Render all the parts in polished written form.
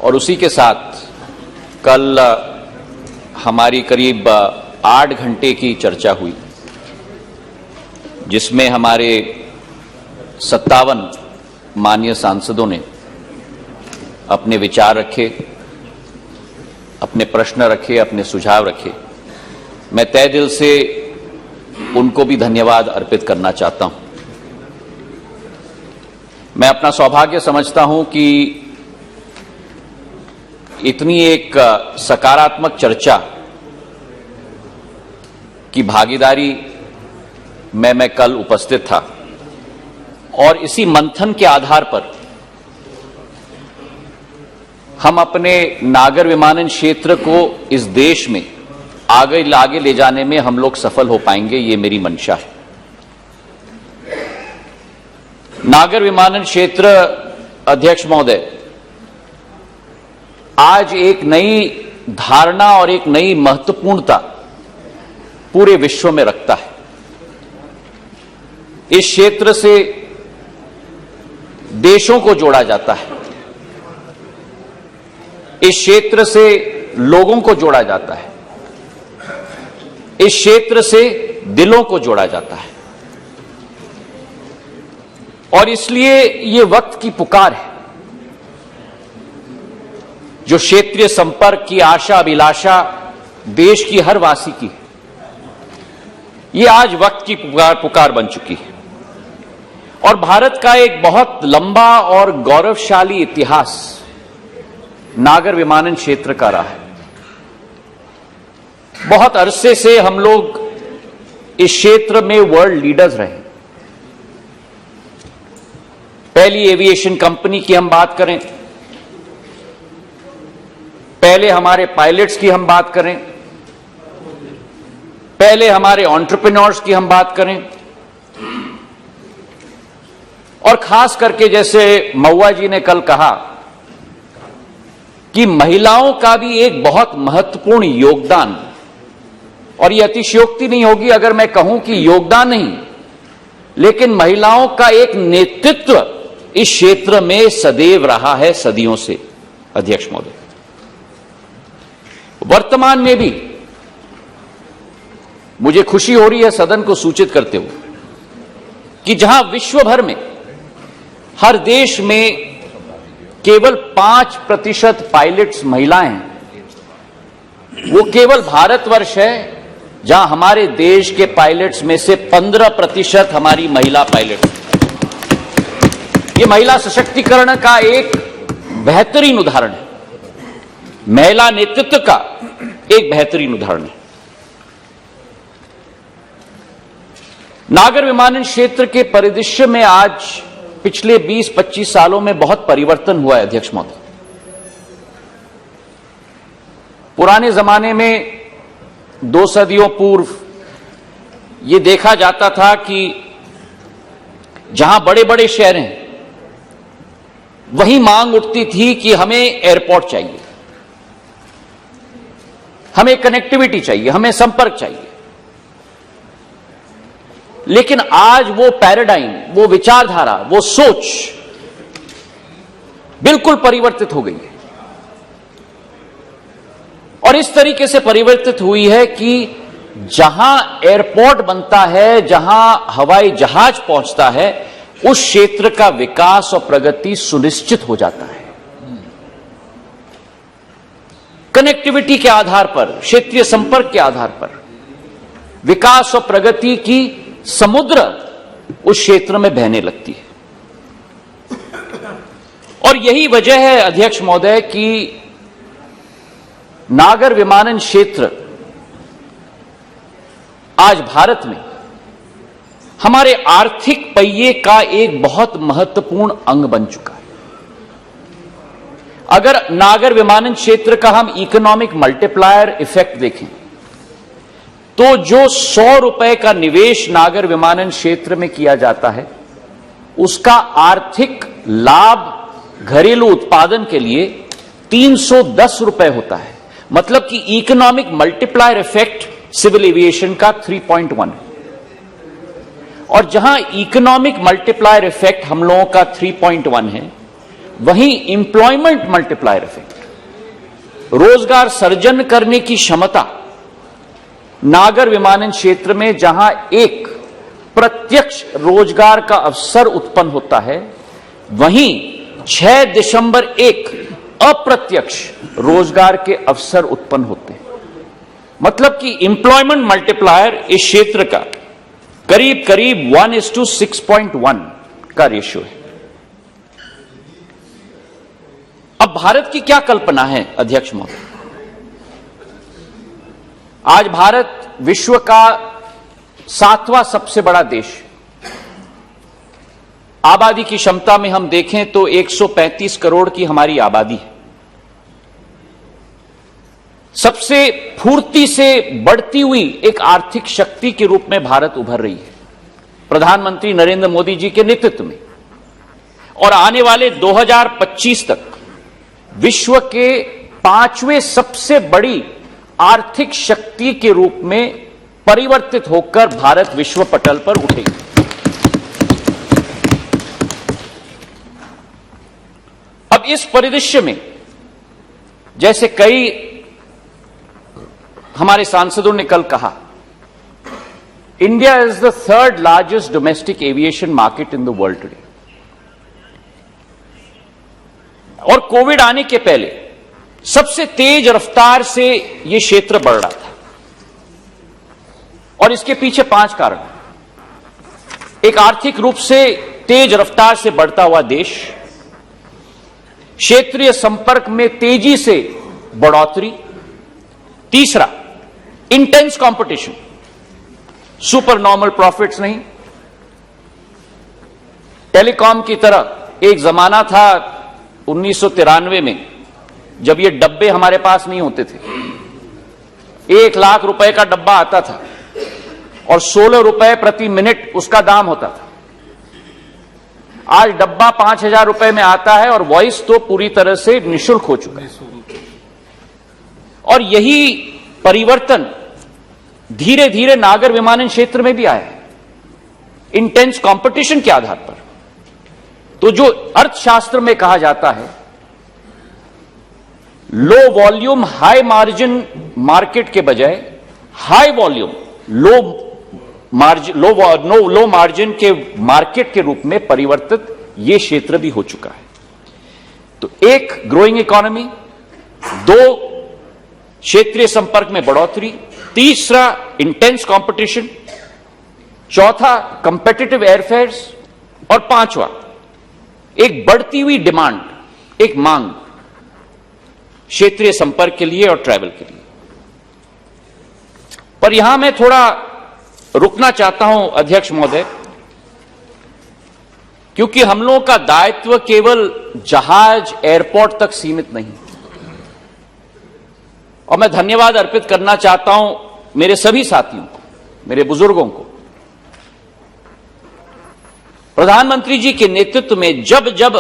और उसी के साथ कल हमारी करीब 8 घंटे की चर्चा हुई, जिसमें हमारे 57 माननीय सांसदों ने अपने विचार रखे, अपने प्रश्न रखे, अपने सुझाव रखे। मैं तहे दिल से उनको भी धन्यवाद अर्पित करना चाहता हूं। मैं अपना सौभाग्य समझता हूं कि इतनी एक सकारात्मक चर्चा की भागीदारी में मैं कल उपस्थित था और इसी मंथन के आधार पर हम अपने नागर विमानन क्षेत्र को इस देश में आगे ले जाने में हम लोग सफल हो पाएंगे, ये मेरी मंशा है। नागर विमानन क्षेत्र, अध्यक्ष महोदय, आज एक नई धारणा और एक नई महत्वपूर्णता पूरे विश्व में रखता है। इस क्षेत्र से देशों को जोड़ा जाता है, इस क्षेत्र से लोगों को जोड़ा जाता है, इस क्षेत्र से दिलों को जोड़ा जाता है। और इसलिए ये वक्त की पुकार है, जो क्षेत्रीय संपर्क की आशा अभिलाषा देश की हर वासी की, ये आज वक्त की पुकार बन चुकी है। और भारत का एक बहुत लंबा और गौरवशाली इतिहास नागर विमानन क्षेत्र का रहा है। बहुत अरसे से हम लोग इस क्षेत्र में वर्ल्ड लीडर्स रहे। पहली एविएशन कंपनी की हम बात करें, पहले हमारे पायलट्स की हम बात करें, पहले हमारे एंटरप्रेन्योर्स की हम बात करें, और खास करके जैसे महुआ जी ने कल कहा कि महिलाओं का भी एक बहुत महत्वपूर्ण योगदान, और यह अतिशयोक्ति नहीं होगी अगर मैं कहूं कि योगदान नहीं, लेकिन महिलाओं का एक नेतृत्व इस क्षेत्र में सदैव रहा है, सदियों से। अध्यक्ष महोदय, वर्तमान में भी मुझे खुशी हो रही है सदन को सूचित करते हुए कि जहां विश्व भर में हर देश में केवल 5% पायलट्स महिलाएं हैं, वो केवल भारतवर्ष है जहां हमारे देश के पायलट्स में से 15% हमारी महिला पायलट। ये महिला सशक्तिकरण का एक बेहतरीन उदाहरण है, महिला नेतृत्व का एक बेहतरीन उदाहरण है। नागर विमानन क्षेत्र के परिदृश्य में आज पिछले 20-25 सालों में बहुत परिवर्तन हुआ है। अध्यक्ष महोदय, पुराने जमाने में 2 सदियों पूर्व यह देखा जाता था कि जहां बड़े बड़े शहर हैं वहीं मांग उठती थी कि हमें एयरपोर्ट चाहिए, हमें कनेक्टिविटी चाहिए, हमें संपर्क चाहिए। लेकिन आज वो पैराडाइम, वो विचारधारा, वो सोच बिल्कुल परिवर्तित हो गई है। और इस तरीके से परिवर्तित हुई है कि जहां एयरपोर्ट बनता है, जहां हवाई जहाज पहुंचता है, उस क्षेत्र का विकास और प्रगति सुनिश्चित हो जाता है। कनेक्टिविटी के आधार पर, क्षेत्रीय संपर्क के आधार पर विकास और प्रगति की समुद्र उस क्षेत्र में बहने लगती है। और यही वजह है अध्यक्ष महोदय कि नागर विमानन क्षेत्र आज भारत में हमारे आर्थिक पहिए का एक बहुत महत्वपूर्ण अंग बन चुका है। अगर नागर विमानन क्षेत्र का हम इकोनॉमिक मल्टीप्लायर इफेक्ट देखें तो जो 100 रुपए का निवेश नागर विमानन क्षेत्र में किया जाता है, उसका आर्थिक लाभ घरेलू उत्पादन के लिए 310 रुपए होता है। मतलब कि economic multiplier effect civil aviation का 3.1 है। और जहां इकोनॉमिक मल्टीप्लायर इफेक्ट हम लोगों का 3.1 है, वहीं इंप्लॉयमेंट मल्टीप्लायर इफेक्ट, रोजगार सर्जन करने की क्षमता नागर विमानन क्षेत्र में जहां एक प्रत्यक्ष रोजगार का अवसर उत्पन्न होता है, वहीं 6.1 अप्रत्यक्ष रोजगार के अवसर उत्पन्न होते हैं। मतलब कि इंप्लॉयमेंट मल्टीप्लायर इस क्षेत्र का करीब करीब 1:6.1 का रेशियो है। अब भारत की क्या कल्पना है अध्यक्ष महोदय? आज भारत विश्व का 7वां सबसे बड़ा देश, आबादी की क्षमता में हम देखें तो 135 करोड़ की हमारी आबादी है। सबसे फुर्ती से बढ़ती हुई एक आर्थिक शक्ति के रूप में भारत उभर रही है प्रधानमंत्री नरेंद्र मोदी जी के नेतृत्व में, और आने वाले 2025 तक विश्व के 5वें सबसे बड़ी आर्थिक शक्ति के रूप में परिवर्तित होकर भारत विश्व पटल पर उठेगी। अब इस परिदृश्य में जैसे कई हमारे सांसदों ने कल कहा, India is the 3rd largest domestic aviation market in the world today. और कोविड आने के पहले सबसे तेज रफ्तार से यह क्षेत्र बढ़ रहा था, और इसके पीछे 5 कारण। एक, आर्थिक रूप से तेज रफ्तार से बढ़ता हुआ देश, क्षेत्रीय संपर्क में तेजी से बढ़ोतरी, तीसरा intense competition, super normal profits नहीं। टेलीकॉम की तरह एक जमाना था 1993 में जब ये डब्बे हमारे पास नहीं होते थे, 1 लाख रुपए का डब्बा आता था और 16 रुपए प्रति मिनट उसका दाम होता था। आज डब्बा 5,000 रुपए में आता है और वॉइस तो पूरी तरह से निःशुल्क हो चुका है। और यही परिवर्तन धीरे धीरे नागर विमानन क्षेत्र में भी आया है, इंटेंस कंपटीशन के आधार पर। तो जो अर्थशास्त्र में कहा जाता है low volume high margin market के बजाय हाई वॉल्यूम लो मार्जिन के मार्केट के रूप में परिवर्तित यह क्षेत्र भी हो चुका है। तो 1, ग्रोइंग इकोनॉमी, 2, क्षेत्रीय संपर्क में बढ़ोतरी, तीसरा इंटेंस कंपटीशन, चौथा कंपेटिटिव एयरफेयर्स, और 5वां एक बढ़ती हुई डिमांड, एक मांग क्षेत्रीय संपर्क के लिए और ट्रैवल के लिए। पर यहां मैं थोड़ा रुकना चाहता हूं अध्यक्ष महोदय, क्योंकि हम लोगों का दायित्व केवल जहाज एयरपोर्ट तक सीमित नहीं। और मैं धन्यवाद अर्पित करना चाहता हूं मेरे सभी साथियों को, मेरे बुजुर्गों को। प्रधानमंत्री जी के नेतृत्व में जब जब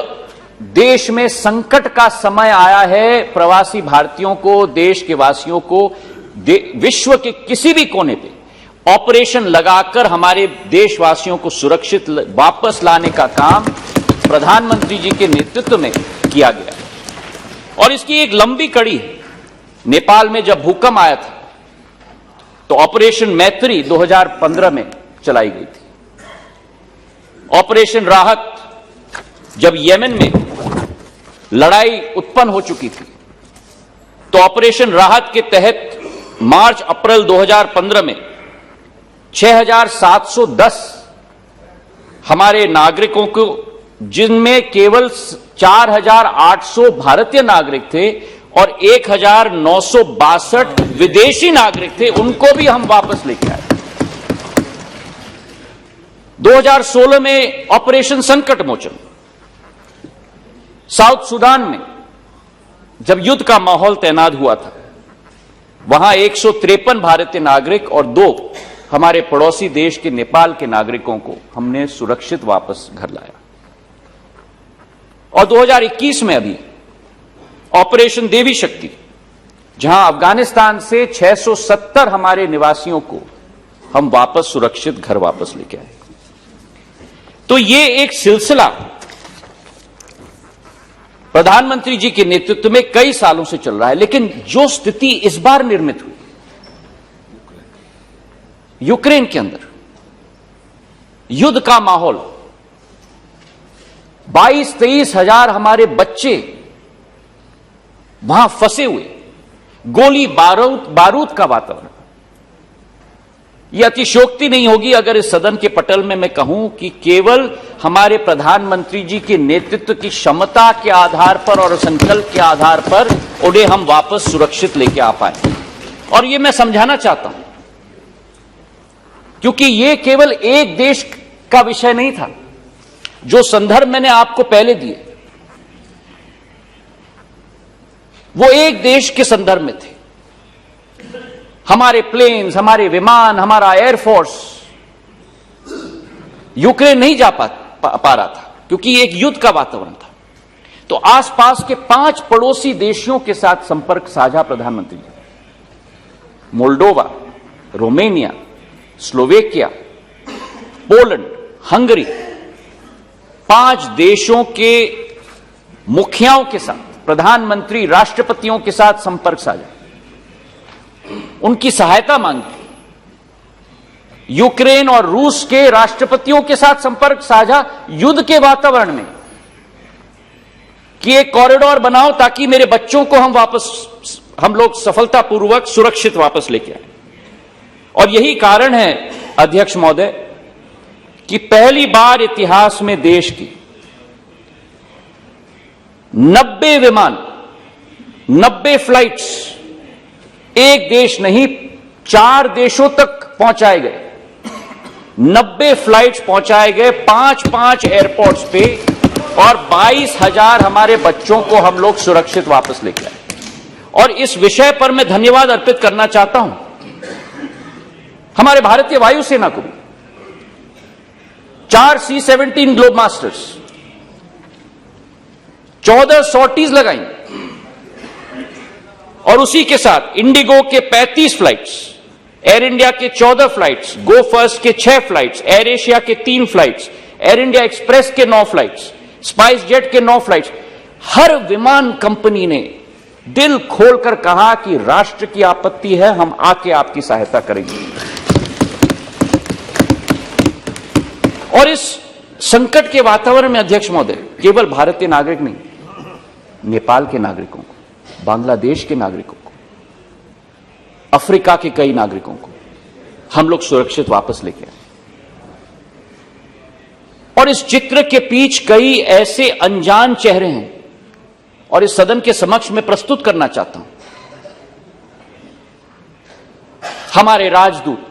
देश में संकट का समय आया है, प्रवासी भारतीयों को, देश के वासियों को विश्व के किसी भी कोने पे ऑपरेशन लगाकर हमारे देशवासियों को सुरक्षित वापस लाने का काम प्रधानमंत्री जी के नेतृत्व में किया गया। और इसकी एक लंबी कड़ी है। नेपाल में जब भूकंप आया था तो ऑपरेशन मैत्री 2015 में चलाई गई थी। ऑपरेशन राहत जब येमेन में लड़ाई उत्पन्न हो चुकी थी तो ऑपरेशन राहत के तहत मार्च अप्रैल 2015 में 6,710 हमारे नागरिकों को, जिनमें केवल 4,800 भारतीय नागरिक थे और 1,962 विदेशी नागरिक थे, उनको भी हम वापस लेके आए। 2016 में ऑपरेशन संकट मोचन, साउथ सुडान में जब युद्ध का माहौल तैनात हुआ था, वहां 153 भारतीय नागरिक और 2 हमारे पड़ोसी देश के नेपाल के नागरिकों को हमने सुरक्षित वापस घर लाया। और 2021 में अभी ऑपरेशन देवी शक्ति, जहां अफगानिस्तान से 670 हमारे निवासियों को हम वापस सुरक्षित घर वापस लेके आए। तो ये एक सिलसिला प्रधानमंत्री जी के नेतृत्व में कई सालों से चल रहा है, लेकिन जो स्थिति इस बार निर्मित हुई यूक्रेन के अंदर, युद्ध का माहौल, 22-23 हजार हमारे बच्चे वहां फंसे हुए, गोली बारूद का वातावरण, यह अतिशयोक्ति नहीं होगी अगर इस सदन के पटल में मैं कहूं कि केवल हमारे प्रधानमंत्री जी के नेतृत्व की क्षमता के आधार पर और संकल्प के आधार पर उन्हें हम वापस सुरक्षित लेके आ पाए। और यह मैं समझाना चाहता हूं, क्योंकि यह केवल एक देश का विषय नहीं था। जो संदर्भ मैंने आपको पहले दिए वो एक देश के संदर्भ में थे। हमारे प्लेन्स, हमारे विमान, हमारा एयरफोर्स यूक्रेन नहीं जा पा रहा था क्योंकि एक युद्ध का वातावरण था। तो आसपास के 5 पड़ोसी देशों के साथ संपर्क साझा प्रधानमंत्री ji, Moldova, Romania, Slovakia, Poland, Hungary, 5 देशों के मुखियाओं के साथ, प्रधानमंत्री, राष्ट्रपतियों के साथ संपर्क साझा, उनकी सहायता मांगी। यूक्रेन और रूस के राष्ट्रपतियों के साथ संपर्क साझा युद्ध के वातावरण में कि एक कॉरिडोर बनाओ ताकि मेरे बच्चों को हम लोग सफलतापूर्वक सुरक्षित वापस लेके आए। और यही कारण है अध्यक्ष महोदय कि पहली बार इतिहास में देश की 90 विमान, 90 फ्लाइट्स, एक देश नहीं 4 देशों तक पहुंचाए गए। 90 फ्लाइट्स पहुंचाए गए 5-5 एयरपोर्ट्स पे, और 22,000 हमारे बच्चों को हम लोग सुरक्षित वापस लेके आए। और इस विषय पर मैं धन्यवाद अर्पित करना चाहता हूं हमारे भारतीय वायुसेना को भी। 4 C-17 ग्लोब मास्टर्स, 14 सॉर्टीज लगाई, और उसी के साथ इंडिगो के 35 फ्लाइट्स, एयर इंडिया के 14 फ्लाइट्स, गो फर्स्ट के 6 फ्लाइट्स, एयर एशिया के 3 फ्लाइट्स, एयर इंडिया एक्सप्रेस के 9 फ्लाइट्स, स्पाइस जेट के 9 फ्लाइट्स। हर विमान कंपनी ने दिल खोलकर कहा कि राष्ट्र की आपत्ति है, हम आके आपकी सहायता करेंगे। और इस संकट के वातावरण में अध्यक्ष महोदय, केवल भारतीय नागरिक नहीं, नेपाल के नागरिकों को, बांग्लादेश के नागरिकों को, अफ्रीका के कई नागरिकों को हम लोग सुरक्षित वापस लेके आए। और इस चित्र के पीछे कई ऐसे अनजान चेहरे हैं और इस सदन के समक्ष में प्रस्तुत करना चाहता हूं। हमारे राजदूत,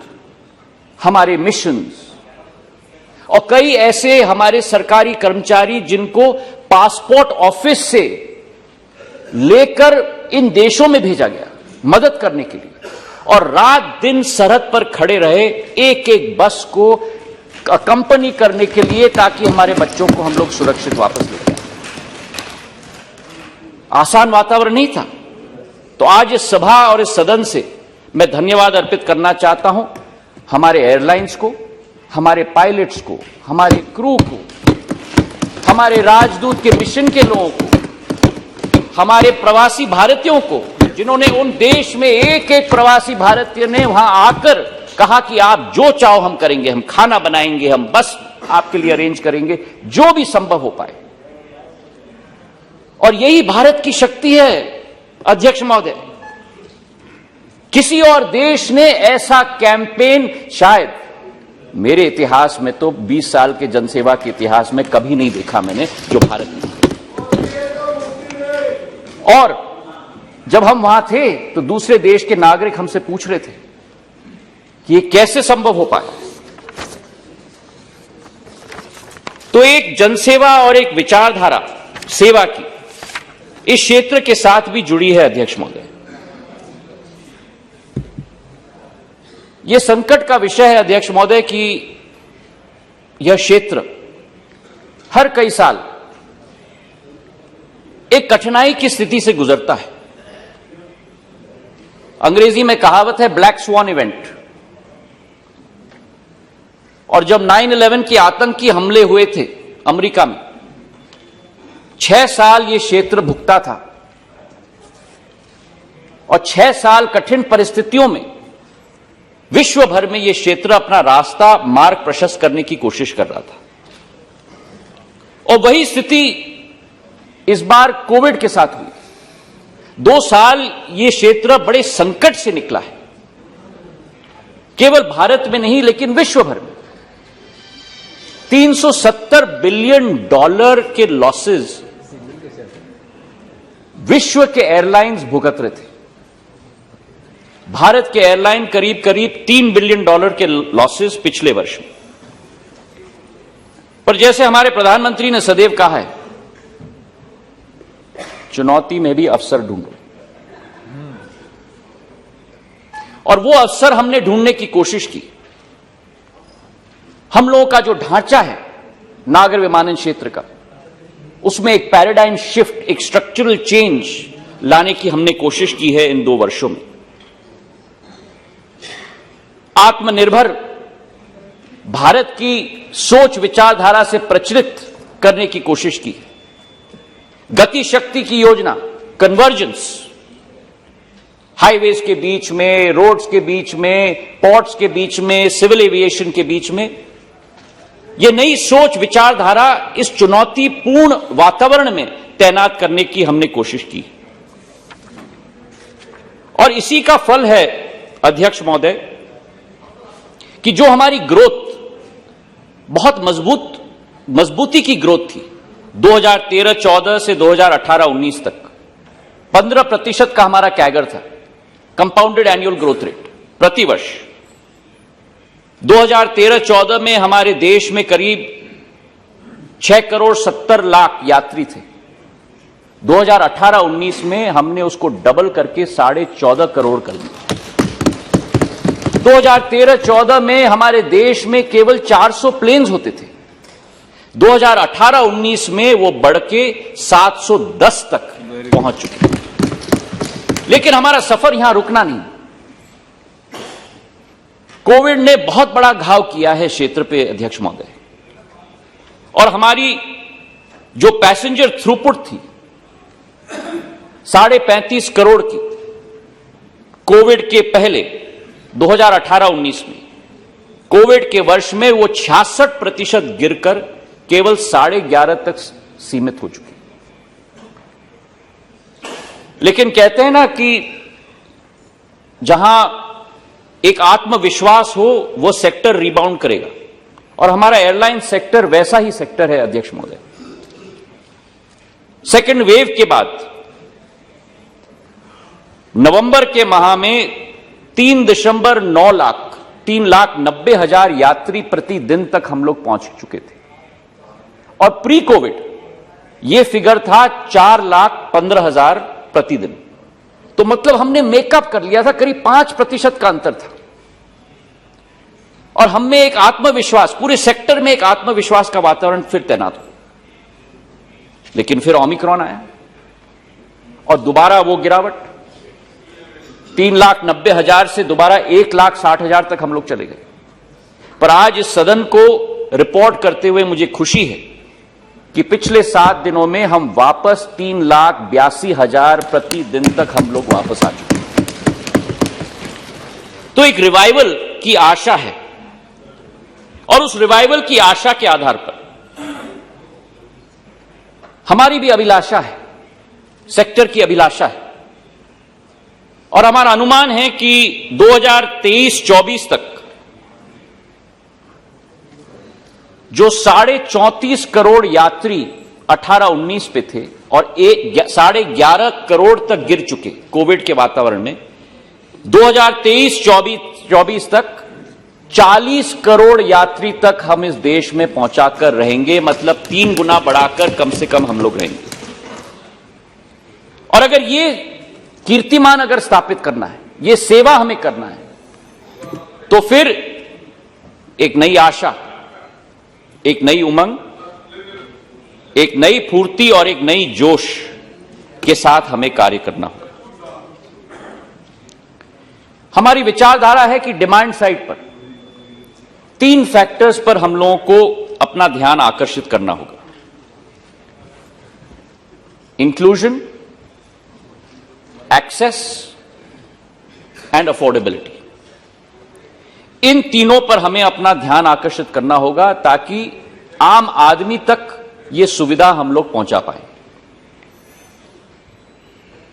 हमारे मिशंस और कई ऐसे हमारे सरकारी कर्मचारी जिनको पासपोर्ट ऑफिस से लेकर इन देशों में भेजा गया मदद करने के लिए, और रात दिन सरहद पर खड़े रहे एक एक बस को कंपनी करने के लिए ताकि हमारे बच्चों को हम लोग सुरक्षित वापस लेके आए। आसान वातावरण नहीं था। तो आज इस सभा और इस सदन से मैं धन्यवाद अर्पित करना चाहता हूं हमारे एयरलाइंस को, हमारे पायलट्स को, हमारे क्रू को, हमारे राजदूत के मिशन के लोगों को, हमारे प्रवासी भारतीयों को, जिन्होंने उन देश में एक एक प्रवासी भारतीय ने वहां आकर कहा कि आप जो चाहो हम करेंगे, हम खाना बनाएंगे, हम बस आपके लिए अरेंज करेंगे, जो भी संभव हो पाए। और यही भारत की शक्ति है अध्यक्ष महोदय। किसी और देश ने ऐसा कैंपेन शायद मेरे इतिहास में तो 20 साल के जनसेवा के इतिहास में कभी नहीं देखा मैंने जो भारत ने। और जब हम वहां थे तो दूसरे देश के नागरिक हमसे पूछ रहे थे कि ये कैसे संभव हो पाया। तो एक जनसेवा और एक विचारधारा सेवा की इस क्षेत्र के साथ भी जुड़ी है अध्यक्ष महोदय। यह संकट का विषय है अध्यक्ष महोदय कि यह क्षेत्र हर कई साल एक कठिनाई की स्थिति से गुजरता है। अंग्रेजी में कहावत है ब्लैक स्वान इवेंट। और जब 9/11 के आतंकी हमले हुए थे अमेरिका में, 6 साल ये क्षेत्र भुगता था और 6 साल कठिन परिस्थितियों में विश्व भर में यह क्षेत्र अपना रास्ता मार्ग प्रशस्त करने की कोशिश कर रहा था। और वही स्थिति इस बार कोविड के साथ हुई। 2 साल यह क्षेत्र बड़े संकट से निकला है, केवल भारत में नहीं लेकिन विश्व भर में। $370 बिलियन के लॉसेस विश्व के एयरलाइंस भुगत रहे थे। भारत के एयरलाइन करीब करीब $3 बिलियन के लॉसेस पिछले वर्ष में। पर जैसे हमारे प्रधानमंत्री ने सदैव कहा है, चुनौती में भी अवसर ढूंढो, और वो अवसर हमने ढूंढने की कोशिश की। हम लोगों का जो ढांचा है नागर विमानन क्षेत्र का, उसमें एक पैराडाइम शिफ्ट, एक स्ट्रक्चरल चेंज लाने की हमने कोशिश की है इन 2 वर्षों में। आत्मनिर्भर भारत की सोच विचारधारा से प्रचलित करने की कोशिश की। गति शक्ति की योजना, कन्वर्जेंस, हाईवेज के बीच में, रोड्स के बीच में, पोर्ट्स के बीच में, सिविल एविएशन के बीच में, यह नई सोच विचारधारा इस चुनौतीपूर्ण वातावरण में तैनात करने की हमने कोशिश की। और इसी का फल है अध्यक्ष महोदय कि जो हमारी ग्रोथ बहुत मजबूती की ग्रोथ थी 2013-14 से 2018-19 तक, 15% का हमारा कैगर था, कंपाउंडेड एनुअल ग्रोथ रेट प्रतिवर्ष। 2013-14 में हमारे देश में करीब 6,70,00,000 यात्री थे। 2018-19 में हमने उसको डबल करके 14.5 करोड़ कर दिया। 2013-14 में हमारे देश में केवल 400 प्लेन्स होते थे। 2018-19 में वो बढ़ के 710 तक पहुंच चुके। लेकिन हमारा सफर यहां रुकना नहीं। कोविड ने बहुत बड़ा घाव किया है क्षेत्र पे अध्यक्ष महोदय, और हमारी जो पैसेंजर थ्रूपुट थी 35.5 करोड़ की कोविड के पहले 2018-19 में, कोविड के वर्ष में वो 66% गिरकर केवल 11.5 तक सीमित हो चुकी। लेकिन कहते हैं ना कि जहां एक आत्मविश्वास हो वो सेक्टर रिबाउंड करेगा, और हमारा एयरलाइन सेक्टर वैसा ही सेक्टर है अध्यक्ष महोदय। सेकेंड वेव के बाद नवंबर के माह में 3.9 लाख 3,90,000 यात्री प्रतिदिन तक हम लोग पहुंच चुके थे, और प्री कोविड यह फिगर था 4,15,000 प्रतिदिन। तो मतलब हमने मेकअप कर लिया था, करीब 5% का अंतर था। और हमें एक आत्मविश्वास, पूरे सेक्टर में एक आत्मविश्वास का वातावरण फिर तैनात हो। लेकिन फिर ओमिक्रॉन आया और दोबारा वो गिरावट 3,90,000 से दोबारा 1,60,000 तक हम लोग चले गए। पर आज इस सदन को रिपोर्ट करते हुए मुझे खुशी है कि पिछले 7 दिनों में हम वापस 3,82,000 प्रतिदिन तक हम लोग वापस आ चुके हैं। तो एक रिवाइवल की आशा है, और उस रिवाइवल की आशा के आधार पर हमारी भी अभिलाषा है, सेक्टर की अभिलाषा है, और हमारा अनुमान है कि 2023-24 तक जो 34.5 करोड़ यात्री 18-19 पे थे और 11.5 करोड़ तक गिर चुके कोविड के वातावरण में, 2023-24 तक 40 करोड़ यात्री तक हम इस देश में पहुंचाकर रहेंगे। मतलब 3 गुना बढ़ाकर कम से कम हम लोग रहेंगे। और अगर ये कीर्तिमान अगर स्थापित करना है, ये सेवा हमें करना है, तो फिर एक नई आशा, एक नई उमंग, एक नई फुर्ती और एक नई जोश के साथ हमें कार्य करना होगा। हमारी विचारधारा है कि डिमांड साइड पर 3 फैक्टर्स पर हम लोगों को अपना ध्यान आकर्षित करना होगा। Inclusion, access and affordability. इन तीनों पर हमें अपना ध्यान आकर्षित करना होगा ताकि आम आदमी तक यह सुविधा हम लोग पहुंचा पाए।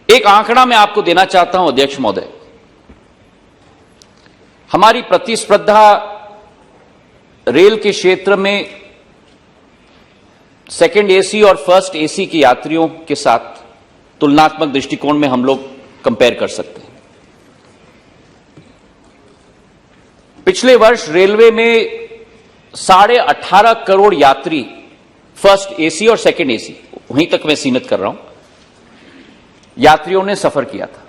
एक आंकड़ा मैं आपको देना चाहता हूं अध्यक्ष महोदय। हमारी प्रतिस्पर्धा रेल के क्षेत्र में सेकंड एसी और फर्स्ट एसी के यात्रियों के साथ तुलनात्मक दृष्टिकोण में हम लोग कंपेयर कर सकते हैं। पिछले वर्ष रेलवे में 18.5 करोड़ यात्री फर्स्ट एसी और सेकंड एसी, वहीं तक मैं सीमित कर रहा हूं, यात्रियों ने सफर किया था।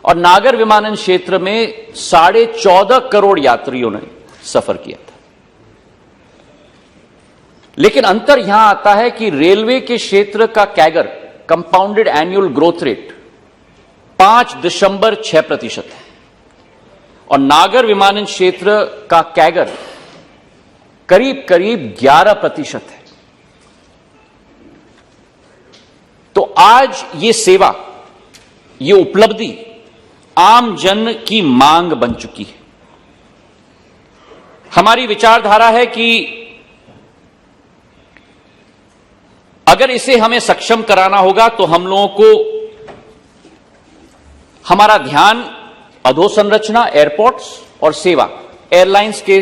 और नागर विमानन क्षेत्र में 14.5 करोड़ यात्रियों ने सफर किया था। लेकिन अंतर यहां आता है कि रेलवे के क्षेत्र का CAGR, compounded annual growth rate, 5.6% है और नागर विमानन क्षेत्र का कैगर करीब करीब 11% है। तो आज ये सेवा, ये उपलब्धि आम जन की मांग बन चुकी है। हमारी विचारधारा है कि अगर इसे हमें सक्षम कराना होगा तो हम लोगों को हमारा ध्यान अधोसंरचना, एयरपोर्ट्स और सेवा, एयरलाइंस के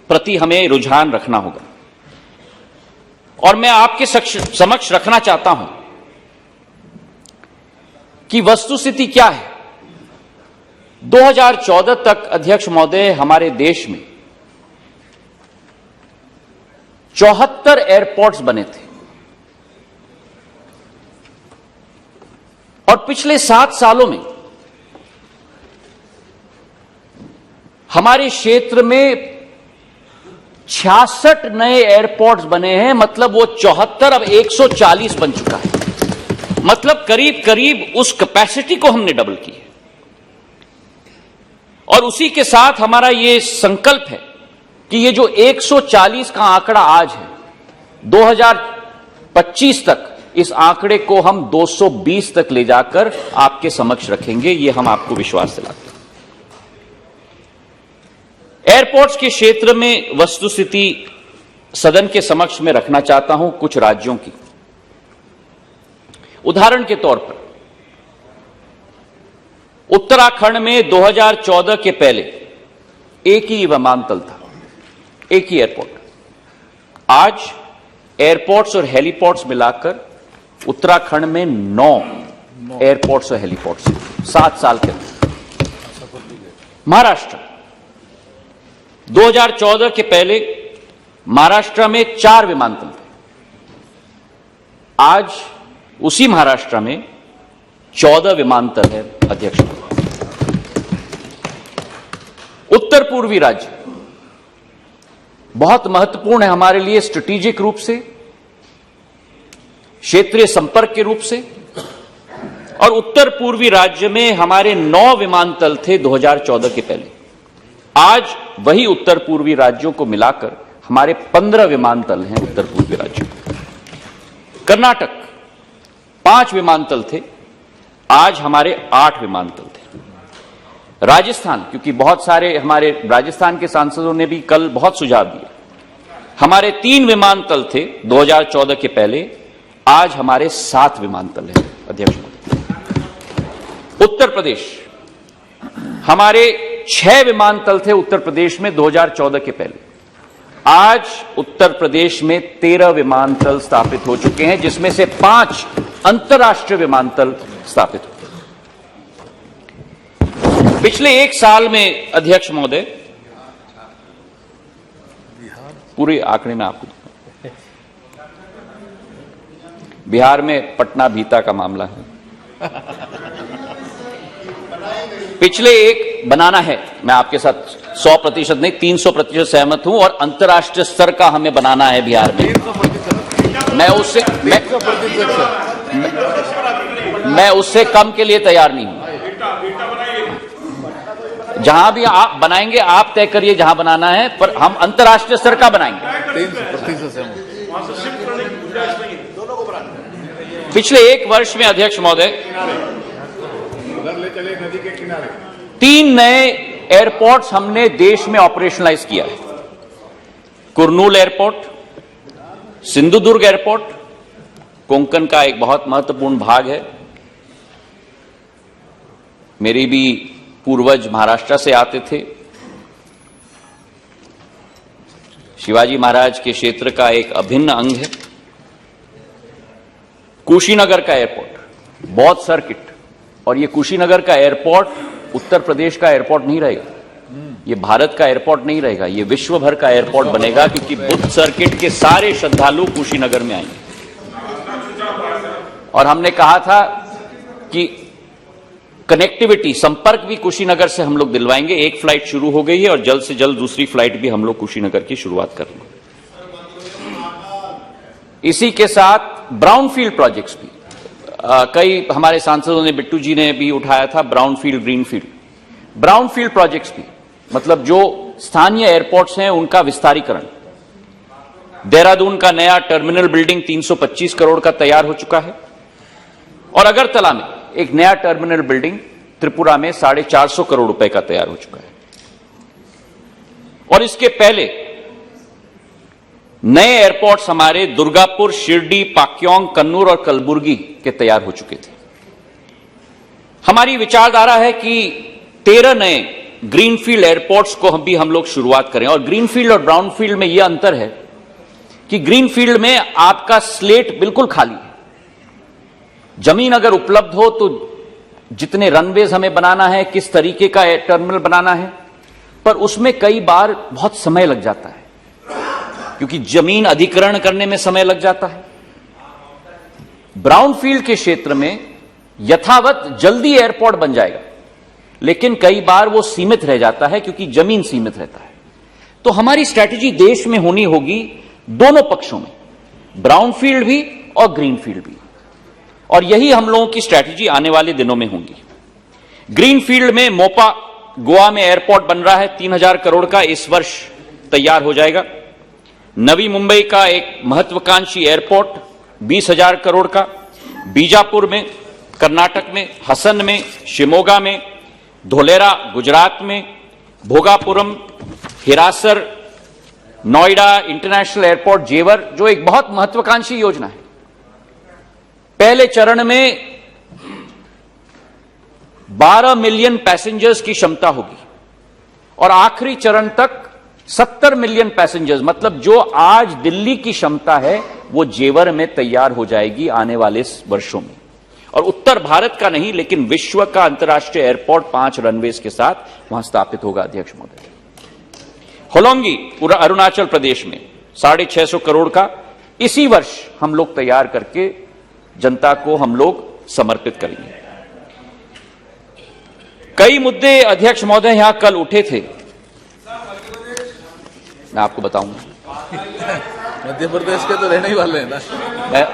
प्रति हमें रुझान रखना होगा। और मैं आपके समक्ष रखना चाहता हूं कि वस्तुस्थिति क्या है। 2014 तक अध्यक्ष महोदय हमारे देश में 74 एयरपोर्ट्स बने थे और पिछले 7 सालों में हमारे क्षेत्र में 66 नए एयरपोर्ट्स बने हैं। मतलब वो 74 अब 140 बन चुका है। मतलब करीब करीब उस कैपेसिटी को हमने डबल की है। और उसी के साथ हमारा ये संकल्प है कि ये जो 140 का आंकड़ा आज है, 2025 तक इस आंकड़े को हम 220 तक ले जाकर आपके समक्ष रखेंगे। ये हम आपको विश्वास दिलाते हैं। एयरपोर्ट्स के क्षेत्र में वस्तुस्थिति सदन के समक्ष में रखना चाहता हूं कुछ राज्यों की। उदाहरण के तौर पर उत्तराखंड में 2014 के पहले एक ही विमानतल था, एक ही एयरपोर्ट। आज एयरपोर्ट्स और हेलीपोर्ट्स मिलाकर उत्तराखंड में 9 एयरपोर्ट्स और हेलीपोर्ट्स 7 साल के अंदर। महाराष्ट्र 2014 के पहले महाराष्ट्र में 4 विमानतल थे। आज उसी महाराष्ट्र में 14 विमानतल है अध्यक्ष। उत्तर पूर्वी राज्य बहुत महत्वपूर्ण है हमारे लिए स्ट्रेटेजिक रूप से, क्षेत्रीय संपर्क के रूप से। और उत्तर पूर्वी राज्य में हमारे 9 विमानतल थे 2014 के पहले। आज वही उत्तर पूर्वी राज्यों को मिलाकर हमारे 15 विमानतल हैं उत्तर पूर्वी राज्यों। कर्नाटक 5 विमानतल थे, आज हमारे 8 विमानतल थे। राजस्थान, क्योंकि बहुत सारे हमारे राजस्थान के सांसदों ने भी कल बहुत सुझाव दिए, हमारे 3 विमानतल थे 2014 के पहले, आज हमारे 7 विमानतल हैं अध्यक्ष महोदय। उत्तर प्रदेश, हमारे 6 विमानतल थे उत्तर प्रदेश में 2014 के पहले। आज उत्तर प्रदेश में 13 विमानतल स्थापित हो चुके हैं, जिसमें से 5 अंतर्राष्ट्रीय विमानतल स्थापित हुए। पिछले 1 साल में अध्यक्ष महोदय, पूरे आंकड़े में आपको बिहार में पटना भीता का मामला है, पिछले एक बनाना है। मैं आपके साथ 100% नहीं 300% सहमत हूं और अंतर्राष्ट्रीय स्तर का हमें बनाना है बिहार में। मैं उससे कम के लिए तैयार नहीं हूं। जहां भी आप बनाएंगे आप तय करिए जहां बनाना है, पर हम अंतर्राष्ट्रीय स्तर का बनाएंगे। पिछले एक वर्ष में अध्यक्ष महोदय ले चले नदी के किनारे 3 नए एयरपोर्ट्स हमने देश में ऑपरेशनलाइज किया है। कुरनूल एयरपोर्ट, सिंधुदुर्ग एयरपोर्ट, कोंकण का एक बहुत महत्वपूर्ण भाग है। मेरे भी पूर्वज महाराष्ट्र से आते थे। शिवाजी महाराज के क्षेत्र का एक अभिन्न अंग है। कुशीनगर का एयरपोर्ट, बौद्ध सर्किट, और ये कुशीनगर का एयरपोर्ट उत्तर प्रदेश का एयरपोर्ट नहीं रहेगा, ये भारत का एयरपोर्ट नहीं रहेगा, ये विश्व भर का एयरपोर्ट बनेगा, क्योंकि बुद्ध सर्किट के सारे श्रद्धालु कुशीनगर में आएंगे। और हमने कहा था कि कनेक्टिविटी, संपर्क भी कुशीनगर से हम लोग दिलवाएंगे। एक फ्लाइट शुरू हो गई है और जल्द से जल्द दूसरी फ्लाइट भी हम लोग कुशीनगर की शुरुआत करेंगे। इसी के साथ ब्राउनफील्ड प्रोजेक्ट्स भी कई हमारे सांसदों ने, बिट्टू जी ने भी उठाया था, ब्राउनफील्ड ग्रीनफील्ड। ब्राउनफील्ड प्रोजेक्ट्स भी मतलब जो स्थानीय एयरपोर्ट्स हैं उनका विस्तारीकरण। देहरादून का नया टर्मिनल बिल्डिंग 325 करोड़ का तैयार हो चुका है, और अगरतला में एक नया टर्मिनल बिल्डिंग त्रिपुरा में 450 करोड़ रुपए का तैयार हो चुका है। और इसके पहले नए एयरपोर्ट्स हमारे दुर्गापुर, शिरडी, पाक्योंग, कन्नूर और कलबुर्गी के तैयार हो चुके थे। हमारी विचारधारा है कि 13 नए ग्रीनफील्ड एयरपोर्ट्स को हम लोग शुरुआत करें। और ग्रीनफील्ड और ब्राउनफील्ड में यह अंतर है कि ग्रीनफील्ड में आपका स्लेट बिल्कुल खाली है। जमीन अगर उपलब्ध हो तो जितने रनवेज हमें बनाना है, किस तरीके का टर्मिनल बनाना है, पर उसमें कई बार बहुत समय लग जाता है, क्योंकि जमीन अधिग्रहण करने में समय लग जाता है। ब्राउनफील्ड के क्षेत्र में यथावत जल्दी एयरपोर्ट बन जाएगा, लेकिन कई बार वो सीमित रह जाता है क्योंकि जमीन सीमित रहता है। तो हमारी स्ट्रैटेजी देश में होनी होगी दोनों पक्षों में, ब्राउनफील्ड भी और ग्रीनफील्ड भी, और यही हम लोगों की स्ट्रैटेजी आने वाले दिनों में होंगी। ग्रीनफील्ड में मोपा गोवा में एयरपोर्ट बन रहा है, 3000 करोड़ का, इस वर्ष तैयार हो जाएगा। नवी मुंबई का एक महत्वाकांक्षी एयरपोर्ट 20,000 करोड़ का, बीजापुर में, कर्नाटक में, हसन में, शिमोगा में, धोलेरा गुजरात में, भोगापुरम, हिरासर, नोएडा इंटरनेशनल एयरपोर्ट जेवर, जो एक बहुत महत्वाकांक्षी योजना है। पहले चरण में 12 मिलियन पैसेंजर्स की क्षमता होगी और आखिरी चरण तक 70 मिलियन पैसेंजर्स, मतलब जो आज दिल्ली की क्षमता है वो जेवर में तैयार हो जाएगी आने वाले वर्षों में। और उत्तर भारत का नहीं, लेकिन विश्व का अंतर्राष्ट्रीय एयरपोर्ट 5 रनवेज के साथ वहां स्थापित होगा। अध्यक्ष महोदय, होलोंगी पूरा अरुणाचल प्रदेश में 650 करोड़ का इसी वर्ष हम लोग तैयार करके जनता को हम लोग समर्पित करेंगे। कई मुद्दे अध्यक्ष महोदय यहां कल उठे थे, मैं आपको बताऊंगा। मध्य प्रदेश के तो रहने ही वाले हैं ना।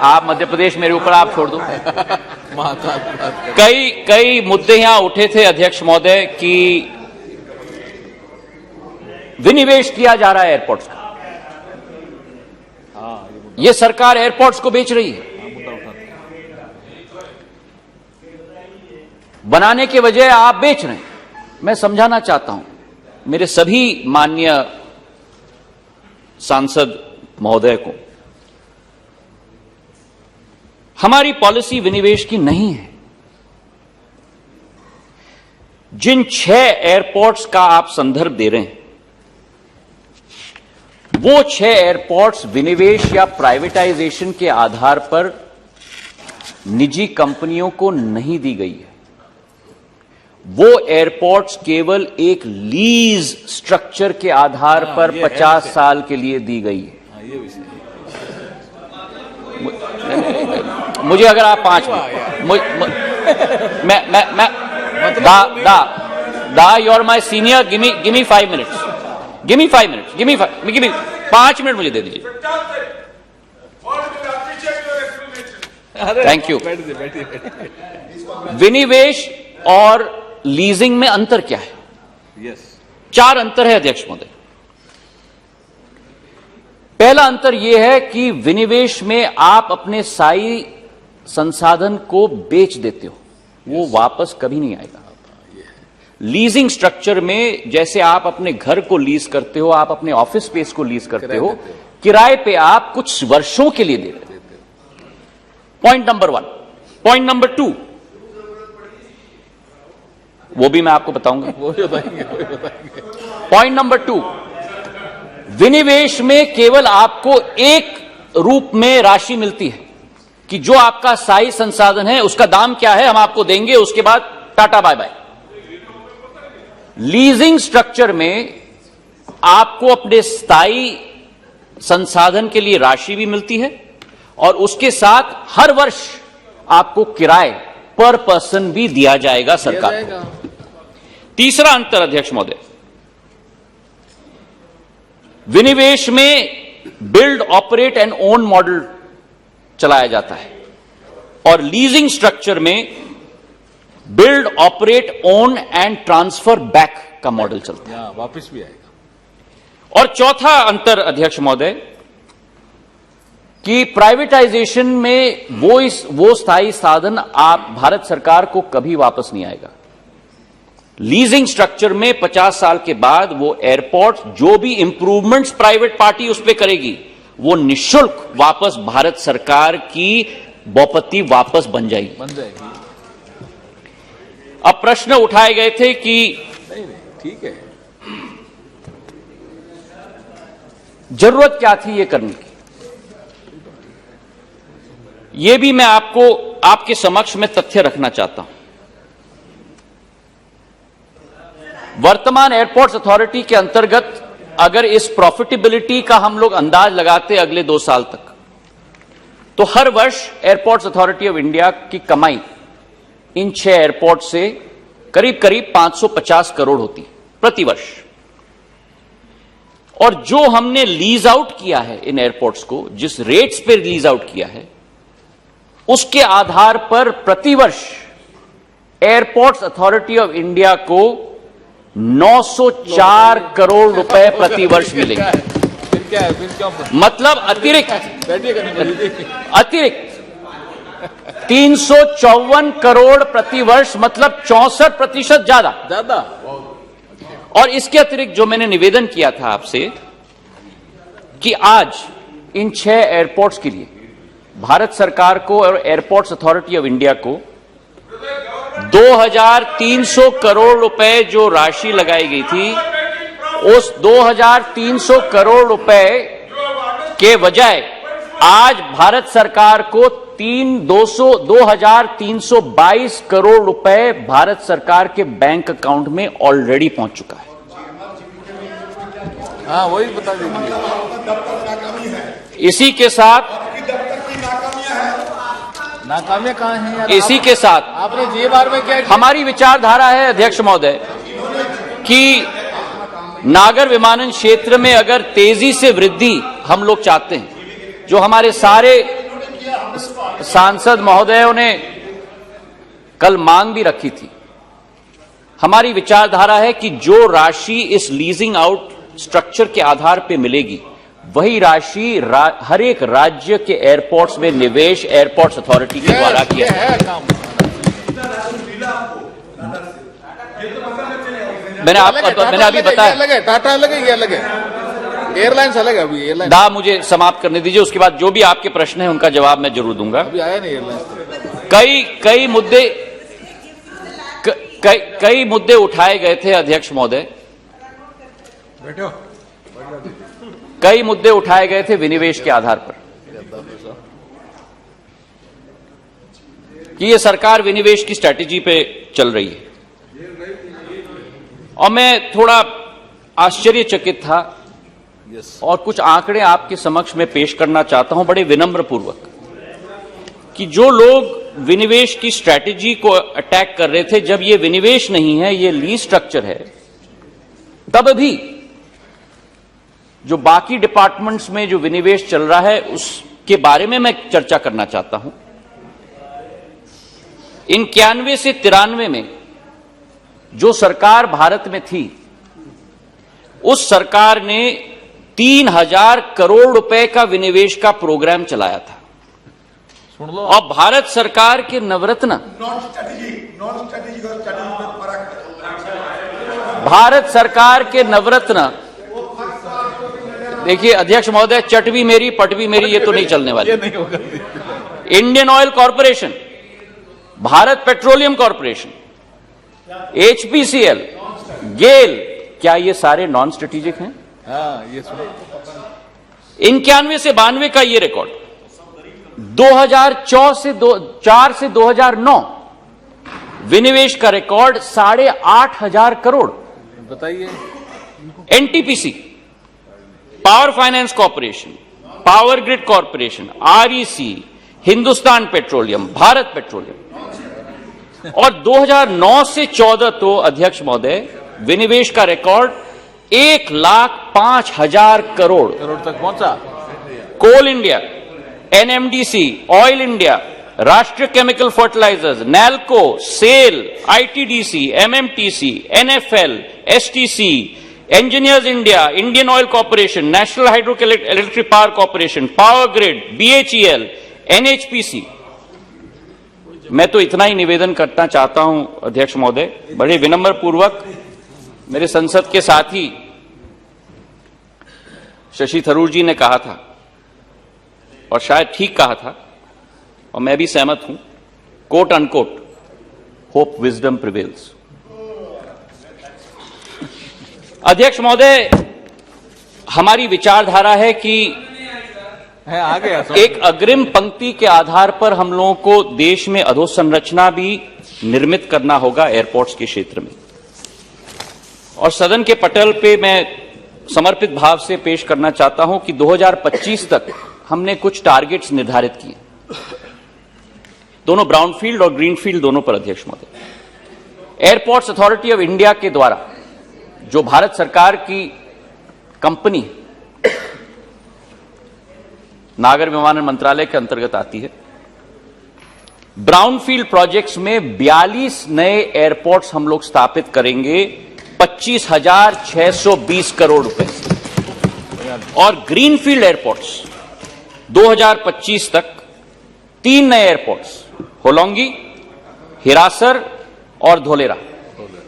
आप मध्य प्रदेश मेरे ऊपर आप छोड़ दो। कई मुद्दे यहां उठे थे अध्यक्ष महोदय कि विनिवेश किया जा रहा है एयरपोर्ट्स का। यह सरकार एयरपोर्ट्स को बेच रही है। बनाने के बजाय आप बेच रहे हैं। मैं समझाना चाहता हूं मेरे सभी माननीय सांसद महोदय को, हमारी पॉलिसी विनिवेश की नहीं है। जिन 6 एयरपोर्ट्स का आप संदर्भ दे रहे हैं, वो 6 एयरपोर्ट्स विनिवेश या प्राइवेटाइजेशन के आधार पर निजी कंपनियों को नहीं दी गई है। वो एयरपोर्ट्स केवल एक लीज स्ट्रक्चर के आधार पर 50 साल के लिए दी गई है। मुझे अगर आप 5 मैं you are my senior, give me 5 minutes, give me 5 minutes, 5 minute मुझे दे दीजिए। Thank you. विनिवेश और लीजिंग में अंतर क्या है? यस, 4 अंतर है अध्यक्ष महोदय। पहला अंतर यह है कि विनिवेश में आप अपने संसाधन को बेच देते हो वो वापस कभी नहीं आएगा। लीजिंग स्ट्रक्चर में जैसे आप अपने घर को लीज करते हो, आप अपने ऑफिस स्पेस को लीज करते हो, किराए पे आप कुछ वर्षों के लिए दे रहे हो। Point number 1। पॉइंट नंबर 2 वो भी मैं आपको बताऊंगा। वो भी बताएंगे। पॉइंट नंबर 2, विनिवेश में केवल आपको एक रूप में राशि मिलती है कि जो आपका स्थायी संसाधन है उसका दाम क्या है हम आपको देंगे, उसके बाद tata bye bye. Leasing structure में आपको अपने स्थायी संसाधन के लिए राशि भी मिलती है और उसके साथ हर वर्ष आपको किराए पर पर्सन भी दिया जाएगा सरकार को। तीसरा अंतर अध्यक्ष महोदय, विनिवेश में build operate and own model चलाया जाता है और लीजिंग स्ट्रक्चर में build operate own and transfer back का मॉडल चलता है, वापस भी आएगा। और चौथा अंतर अध्यक्ष महोदय कि प्राइवेटाइजेशन में वो स्थायी साधन आप भारत सरकार को कभी वापस नहीं आएगा। लीजिंग स्ट्रक्चर में 50 साल के बाद वो एयरपोर्ट जो भी इंप्रूवमेंट्स प्राइवेट पार्टी उस पर करेगी वो निःशुल्क वापस भारत सरकार की बौपत्ती वापस बन जाएगी। अब प्रश्न उठाए गए थे कि नहीं ठीक है, जरूरत क्या थी ये करने की। ये भी मैं आपको आपके समक्ष में तथ्य रखना चाहता हूं। वर्तमान एयरपोर्ट्स अथॉरिटी के अंतर्गत अगर इस प्रॉफिटेबिलिटी का हम लोग अंदाज लगाते अगले 2 साल तक, तो हर वर्ष एयरपोर्ट्स अथॉरिटी ऑफ इंडिया की कमाई इन 6 एयरपोर्ट से करीब करीब 550 करोड़ होती प्रति वर्ष। और जो हमने लीज आउट किया है इन एयरपोर्ट्स को, जिस रेट्स पे लीज आउट किया है, उसके आधार पर प्रतिवर्ष एयरपोर्ट्स अथॉरिटी ऑफ इंडिया को 904 करोड़ रुपए प्रतिवर्ष मिलेंगे। फिर क्या है, फिर क्यों मतलब अतिरिक्त 354 करोड़ प्रतिवर्ष, मतलब 64% ज्यादा। और इसके अतिरिक्त जो मैंने निवेदन किया था आपसे कि आज इन 6 एयरपोर्ट्स के लिए भारत सरकार को और एयरपोर्ट्स अथॉरिटी ऑफ इंडिया को 2300 करोड़ रुपए जो राशि लगाई गई थी, उस 2300 करोड़ रुपए के बजाय आज भारत सरकार को 2322 करोड़ रुपए भारत सरकार के बैंक अकाउंट में ऑलरेडी पहुंच चुका है। हाँ वही बता दीजिए। इसी के साथ नाकामियां कहां हैं यार? इसी के साथ आपने जी बार में क्या हमारी विचारधारा है अध्यक्ष महोदय कि नागर विमानन क्षेत्र में अगर तेजी से वृद्धि हम लोग चाहते हैं, जो हमारे सारे सांसद महोदयों ने कल मांग भी रखी थी, हमारी विचारधारा है कि जो राशि इस लीजिंग आउट स्ट्रक्चर के आधार पर मिलेगी वही राशि हर एक राज्य के एयरपोर्ट्स में निवेश एयरपोर्ट्स अथॉरिटी के द्वारा किया है। मैंने अभी बताया, टाटा अलग है, ये अलग है, एयरलाइंस अलग है। अभी एयरलाइन दा मुझे समाप्त करने दीजिए, उसके बाद जो भी आपके प्रश्न हैं उनका जवाब मैं जरूर दूंगा। अभी आया नहीं एयरलाइंस। कई मुद्दे उठाए गए थे अध्यक्ष महोदय, कई मुद्दे उठाए गए थे विनिवेश के आधार पर कि ये सरकार विनिवेश की स्ट्रैटेजी पे चल रही है, और मैं थोड़ा आश्चर्यचकित था और कुछ आंकड़े आपके समक्ष में पेश करना चाहता हूं बड़े विनम्र पूर्वक, कि जो लोग विनिवेश की स्ट्रैटेजी को अटैक कर रहे थे, जब ये विनिवेश नहीं है, ये लीज स्ट्रक्चर है, तब भी जो बाकी डिपार्टमेंट्स में जो विनिवेश चल रहा है उसके बारे में मैं चर्चा करना चाहता हूं। 91 से 93 में जो सरकार भारत में थी, उस सरकार ने 3000 करोड़ रुपए का विनिवेश का प्रोग्राम चलाया था। सुन लो। और भारत सरकार के नवरत्न नॉन स्ट्रेटेजिक और स्ट्रेटेजिक में फर्क है। भारत सरकार के नवरत्न, देखिए अध्यक्ष महोदय, चट भी मेरी पट भी मेरी, ये तो नहीं चलने वाली। ये नहीं होगा। Indian Oil Corporation, Bharat Petroleum Corporation, HPCL, GAIL, क्या ये सारे नॉन स्ट्रेटेजिक हैं? हाँ, ये सुनो। 91 से 92 का ये रिकॉर्ड, 2004 से 2009 विनिवेश का रिकॉर्ड 8,500 करोड़। बताइए। NTPC, power finance corporation, Power grid corporation, REC, Hindustan petroleum, Bharat petroleum. और 2009 से 14 तो अध्यक्ष महोदय विनिवेश का रिकॉर्ड 1,05,000 करोड़ तक पहुंचा। Coal India, NMDC, Oil India, Rashtriya chemical fertilizers, Nalco, SAIL, ITDC, MMTC, NFL, STC, Engineers India, Indian Oil Corporation, National Hydro Electric Power Corporation, Power Grid, BHEL, NHPC. मैं तो इतना ही निवेदन करना चाहता हूं अध्यक्ष महोदय, बड़े विनम्र पूर्वक, मेरे संसद के साथी शशि थरूर जी ने कहा था और शायद ठीक कहा था और मैं भी सहमत हूं, quote unquote, hope wisdom prevails. अध्यक्ष महोदय, हमारी विचारधारा है कि आ गया एक अग्रिम पंक्ति के आधार पर हम लोगों को देश में अधोसंरचना भी निर्मित करना होगा एयरपोर्ट्स के क्षेत्र में। और सदन के पटल पे मैं समर्पित भाव से पेश करना चाहता हूं कि 2025 तक हमने कुछ टारगेट्स निर्धारित किए, दोनों ब्राउनफील्ड और ग्रीनफील्ड दोनों पर अध्यक्ष महोदय। एयरपोर्ट्स अथॉरिटी ऑफ इंडिया के द्वारा, जो भारत सरकार की कंपनी नागर विमानन मंत्रालय के अंतर्गत आती है, ब्राउनफील्ड प्रोजेक्ट्स में 42 नए एयरपोर्ट्स हम लोग स्थापित करेंगे 25,620 करोड़ रुपए से। और ग्रीनफील्ड एयरपोर्ट्स 2025 तक 3 नए एयरपोर्ट्स, होलोंगी, हिरासर और धोलेरा,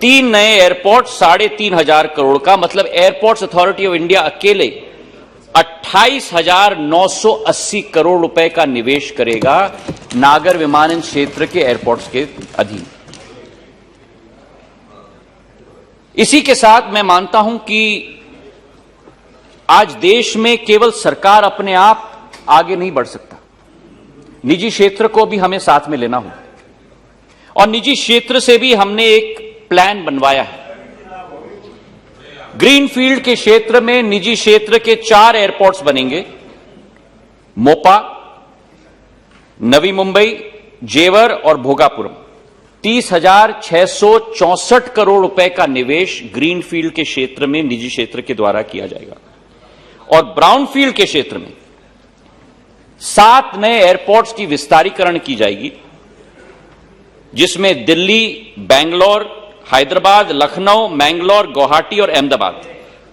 3 नए एयरपोर्ट 3,500 करोड़ का, मतलब एयरपोर्ट्स अथॉरिटी ऑफ इंडिया अकेले 28,980 करोड़ रुपए का निवेश करेगा नागर विमानन क्षेत्र के एयरपोर्ट्स के अधीन। इसी के साथ मैं मानता हूं कि आज देश में केवल सरकार अपने आप आगे नहीं बढ़ सकता, निजी क्षेत्र को भी हमें साथ में लेना होगा। और निजी क्षेत्र से भी हमने एक प्लान बनवाया है। ग्रीनफील्ड के क्षेत्र में निजी क्षेत्र के 4 एयरपोर्ट्स बनेंगे, मोपा, नवी मुंबई, जेवर और भोगापुरम। 30,664 करोड़ रुपए का निवेश ग्रीनफील्ड के क्षेत्र में निजी क्षेत्र के द्वारा किया जाएगा। और ब्राउनफील्ड के क्षेत्र में 7 नए एयरपोर्ट्स की विस्तारीकरण की जाएगी, जिसमें दिल्ली, बेंगलोर, हैदराबाद, लखनऊ, मैंगलोर, गुवाहाटी और अहमदाबाद,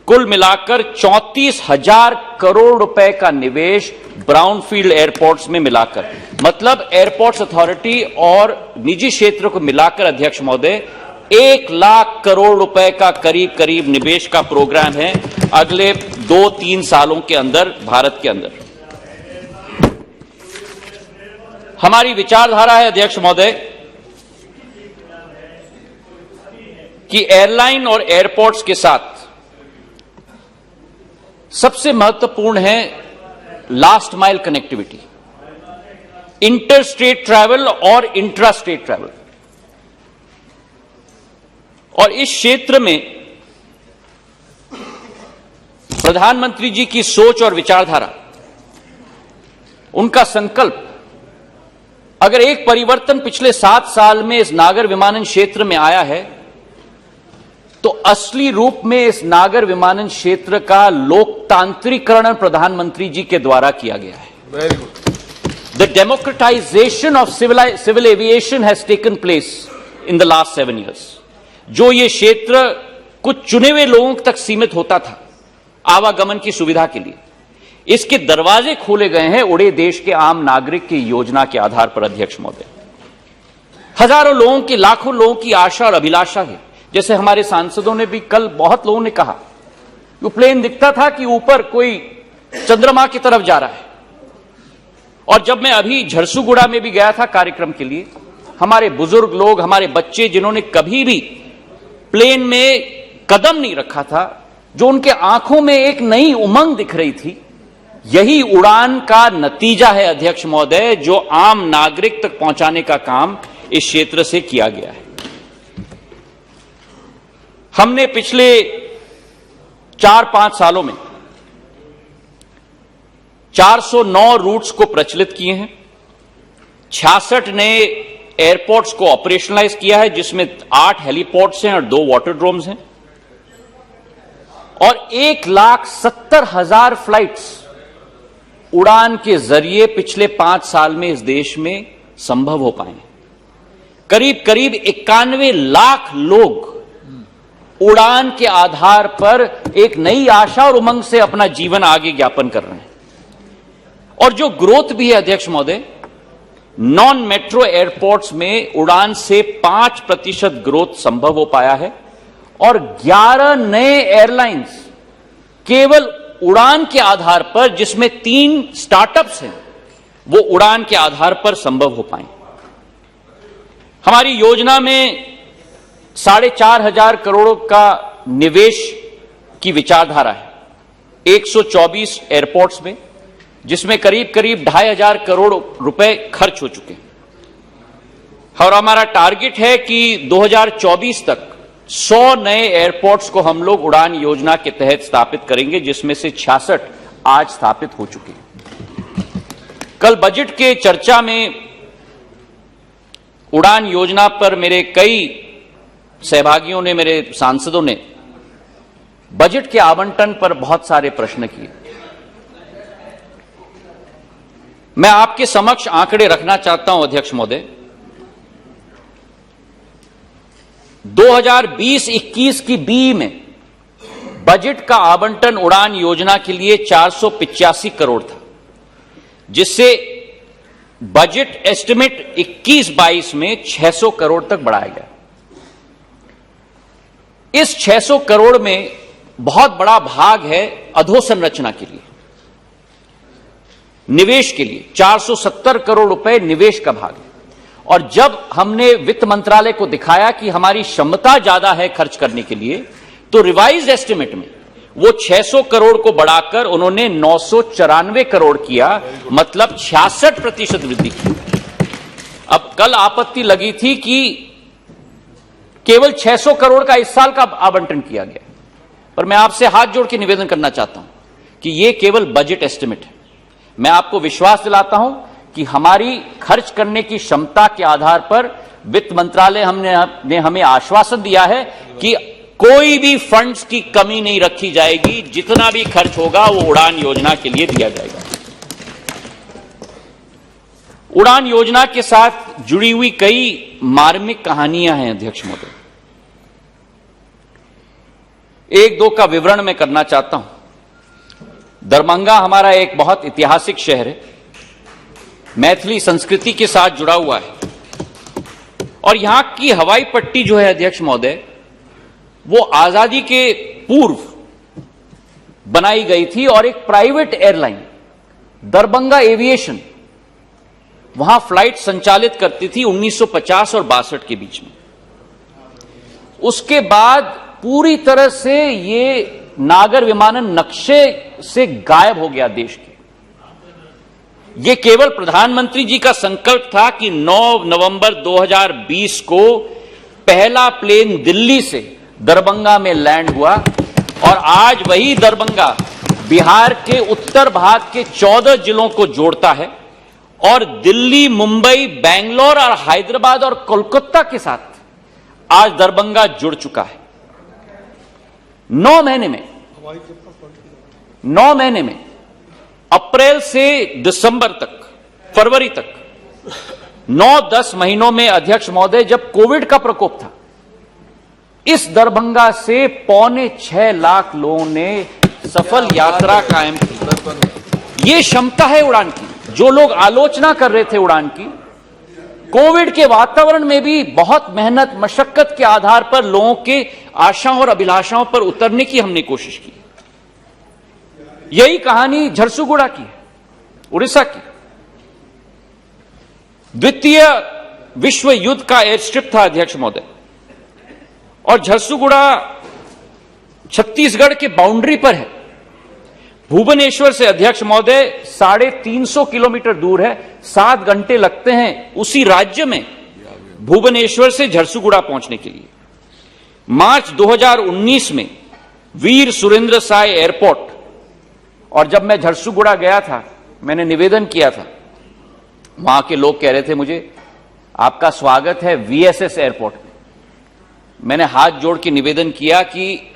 कुल मिलाकर 34,000 करोड़ रुपए का निवेश ब्राउनफील्ड एयरपोर्ट्स में मिलाकर, मतलब एयरपोर्ट्स अथॉरिटी और निजी क्षेत्र को मिलाकर अध्यक्ष महोदय 1 लाख करोड़ रुपए का करीब करीब निवेश का प्रोग्राम है अगले 2-3 सालों के अंदर भारत के अंदर। हमारी विचारधारा है अध्यक्ष महोदय कि एयरलाइन और एयरपोर्ट्स के साथ सबसे महत्वपूर्ण है last mile connectivity, inter state travel और इंट्रा स्टेट ट्रैवल। और इस क्षेत्र में प्रधानमंत्री जी की सोच और विचारधारा, उनका संकल्प, अगर एक परिवर्तन पिछले 7 साल में इस नागर विमानन क्षेत्र में आया है तो असली रूप में इस नागर विमानन क्षेत्र का लोकतांत्रिकरण प्रधानमंत्री जी के द्वारा किया गया है। Very good. The democratization of civil aviation has taken place in the last 7 years। जो ये क्षेत्र कुछ चुने हुए लोगों तक सीमित होता था आवागमन की सुविधा के लिए, इसके दरवाजे खोले गए हैं उड़े देश के आम नागरिक की योजना के आधार पर। अध्यक्ष महोदय, हजारों लोगों की, लाखों लोगों की आशा और अभिलाषा है। जैसे हमारे सांसदों ने भी कल, बहुत लोगों ने कहा, वो प्लेन दिखता था कि ऊपर कोई चंद्रमा की तरफ जा रहा है। और जब मैं अभी झरसुगुड़ा में भी गया था कार्यक्रम के लिए, हमारे बुजुर्ग लोग, हमारे बच्चे जिन्होंने कभी भी प्लेन में कदम नहीं रखा था, जो उनके आंखों में एक नई उमंग दिख रही थी, यही उड़ान का नतीजा है अध्यक्ष महोदय, जो आम नागरिक तक पहुंचाने का काम इस क्षेत्र से किया गया है। हमने पिछले 4-5 सालों में 409 रूट्स को प्रचलित किए हैं, 66 नए एयरपोर्ट्स को ऑपरेशनलाइज किया है, जिसमें 8 हेलीपोर्ट्स हैं और 2 वाटरड्रोम्स हैं, और 1,70,000 फ्लाइट्स उड़ान के जरिए पिछले 5 साल में इस देश में संभव हो पाए हैं। करीब करीब 91 लाख लोग उड़ान के आधार पर एक नई आशा और उमंग से अपना जीवन आगे ज्ञापन कर रहे हैं। और जो ग्रोथ भी है अध्यक्ष महोदय, नॉन मेट्रो एयरपोर्ट्स में उड़ान से 5% ग्रोथ संभव हो पाया है, और 11 नए एयरलाइंस केवल उड़ान के आधार पर, जिसमें 3 स्टार्टअप्स हैं, वो उड़ान के आधार पर संभव हो पाए। हमारी योजना में 4,500 करोड़ का निवेश की विचारधारा है 124 एयरपोर्ट्स में, जिसमें करीब करीब 2,500 करोड़ रुपए खर्च हो चुके हैं। और हमारा टारगेट है कि 2024 तक 100 नए एयरपोर्ट्स को हम लोग उड़ान योजना के तहत स्थापित करेंगे, जिसमें से 66 आज स्थापित हो चुके हैं। कल बजट के चर्चा में उड़ान योजना पर मेरे कई सहभागियों ने, मेरे सांसदों ने बजट के आवंटन पर बहुत सारे प्रश्न किए। मैं आपके समक्ष आंकड़े रखना चाहता हूं अध्यक्ष महोदय। 2020-21 की बी में बजट का आवंटन उड़ान योजना के लिए 485 करोड़ था, जिससे बजट एस्टिमेट 21-22 में 600 करोड़ तक बढ़ाया गया। इस 600 करोड़ में बहुत बड़ा भाग है अधोसंरचना के लिए, निवेश के लिए 470 करोड़ रुपए निवेश का भाग है। और जब हमने वित्त मंत्रालय को दिखाया कि हमारी क्षमता ज्यादा है खर्च करने के लिए, तो रिवाइज एस्टिमेट में वो 600 करोड़ को बढ़ाकर उन्होंने 994 करोड़ किया, मतलब 66% वृद्धि की। अब कल आपत्ति लगी थी कि केवल 600 करोड़ का इस साल का आवंटन किया गया, पर मैं आपसे हाथ जोड़ के निवेदन करना चाहता हूं कि यह केवल बजट एस्टिमेट है। मैं आपको विश्वास दिलाता हूं कि हमारी खर्च करने की क्षमता के आधार पर वित्त मंत्रालय ने हमें आश्वासन दिया है कि कोई भी फंड्स की कमी नहीं रखी जाएगी, जितना भी खर्च होगा वो उड़ान योजना के लिए दिया जाएगा। उड़ान योजना के साथ जुड़ी हुई कई मार्मिक कहानियां हैं अध्यक्ष महोदय। 1-2 का विवरण मैं करना चाहता हूं। दरभंगा हमारा एक बहुत ऐतिहासिक शहर है, मैथिली संस्कृति के साथ जुड़ा हुआ है, और यहां की हवाई पट्टी जो है अध्यक्ष महोदय, वो आजादी के पूर्व बनाई गई थी, और एक प्राइवेट एयरलाइन दरभंगा एविएशन वहां फ्लाइट संचालित करती थी 1950 और 62 के बीच में। उसके बाद पूरी तरह से ये नागर विमानन नक्शे से गायब हो गया देश के। ये केवल प्रधानमंत्री जी का संकल्प था कि 9 नवंबर 2020 को पहला प्लेन दिल्ली से दरभंगा में लैंड हुआ, और आज वही दरभंगा बिहार के उत्तर भाग के 14 जिलों को जोड़ता है, और दिल्ली, मुंबई, बेंगलोर और हैदराबाद और कोलकाता के साथ आज दरभंगा जुड़ चुका है। 9 महीने में अप्रैल से दिसंबर तक, फरवरी तक 9-10 महीनों में अध्यक्ष महोदय, जब कोविड का प्रकोप था, इस दरभंगा से 6.25 लाख लोगों ने सफल यात्रा कायम की। ये क्षमता है उड़ान की। जो लोग आलोचना कर रहे थे उड़ान की, कोविड के वातावरण में भी बहुत मेहनत मशक्कत के आधार पर लोगों के आशाओं और अभिलाषाओं पर उतरने की हमने कोशिश की। यही कहानी झरसुगुड़ा की है, उड़ीसा की। द्वितीय विश्व युद्ध का एयर स्ट्रिप था अध्यक्ष महोदय, और झरसुगुड़ा छत्तीसगढ़ के बाउंड्री पर है। भुवनेश्वर से अध्यक्ष महोदय 350 किलोमीटर दूर है, 7 घंटे लगते हैं उसी राज्य में भुवनेश्वर से झरसुगुड़ा पहुंचने के लिए। मार्च 2019 में वीर सुरेंद्र साय एयरपोर्ट, और जब मैं झरसुगुड़ा गया था मैंने निवेदन किया था, वहां के लोग कह रहे थे मुझे आपका स्वागत है वीएसएस एयरपोर्ट में। मैंने हाथ जोड़ के निवेदन किया कि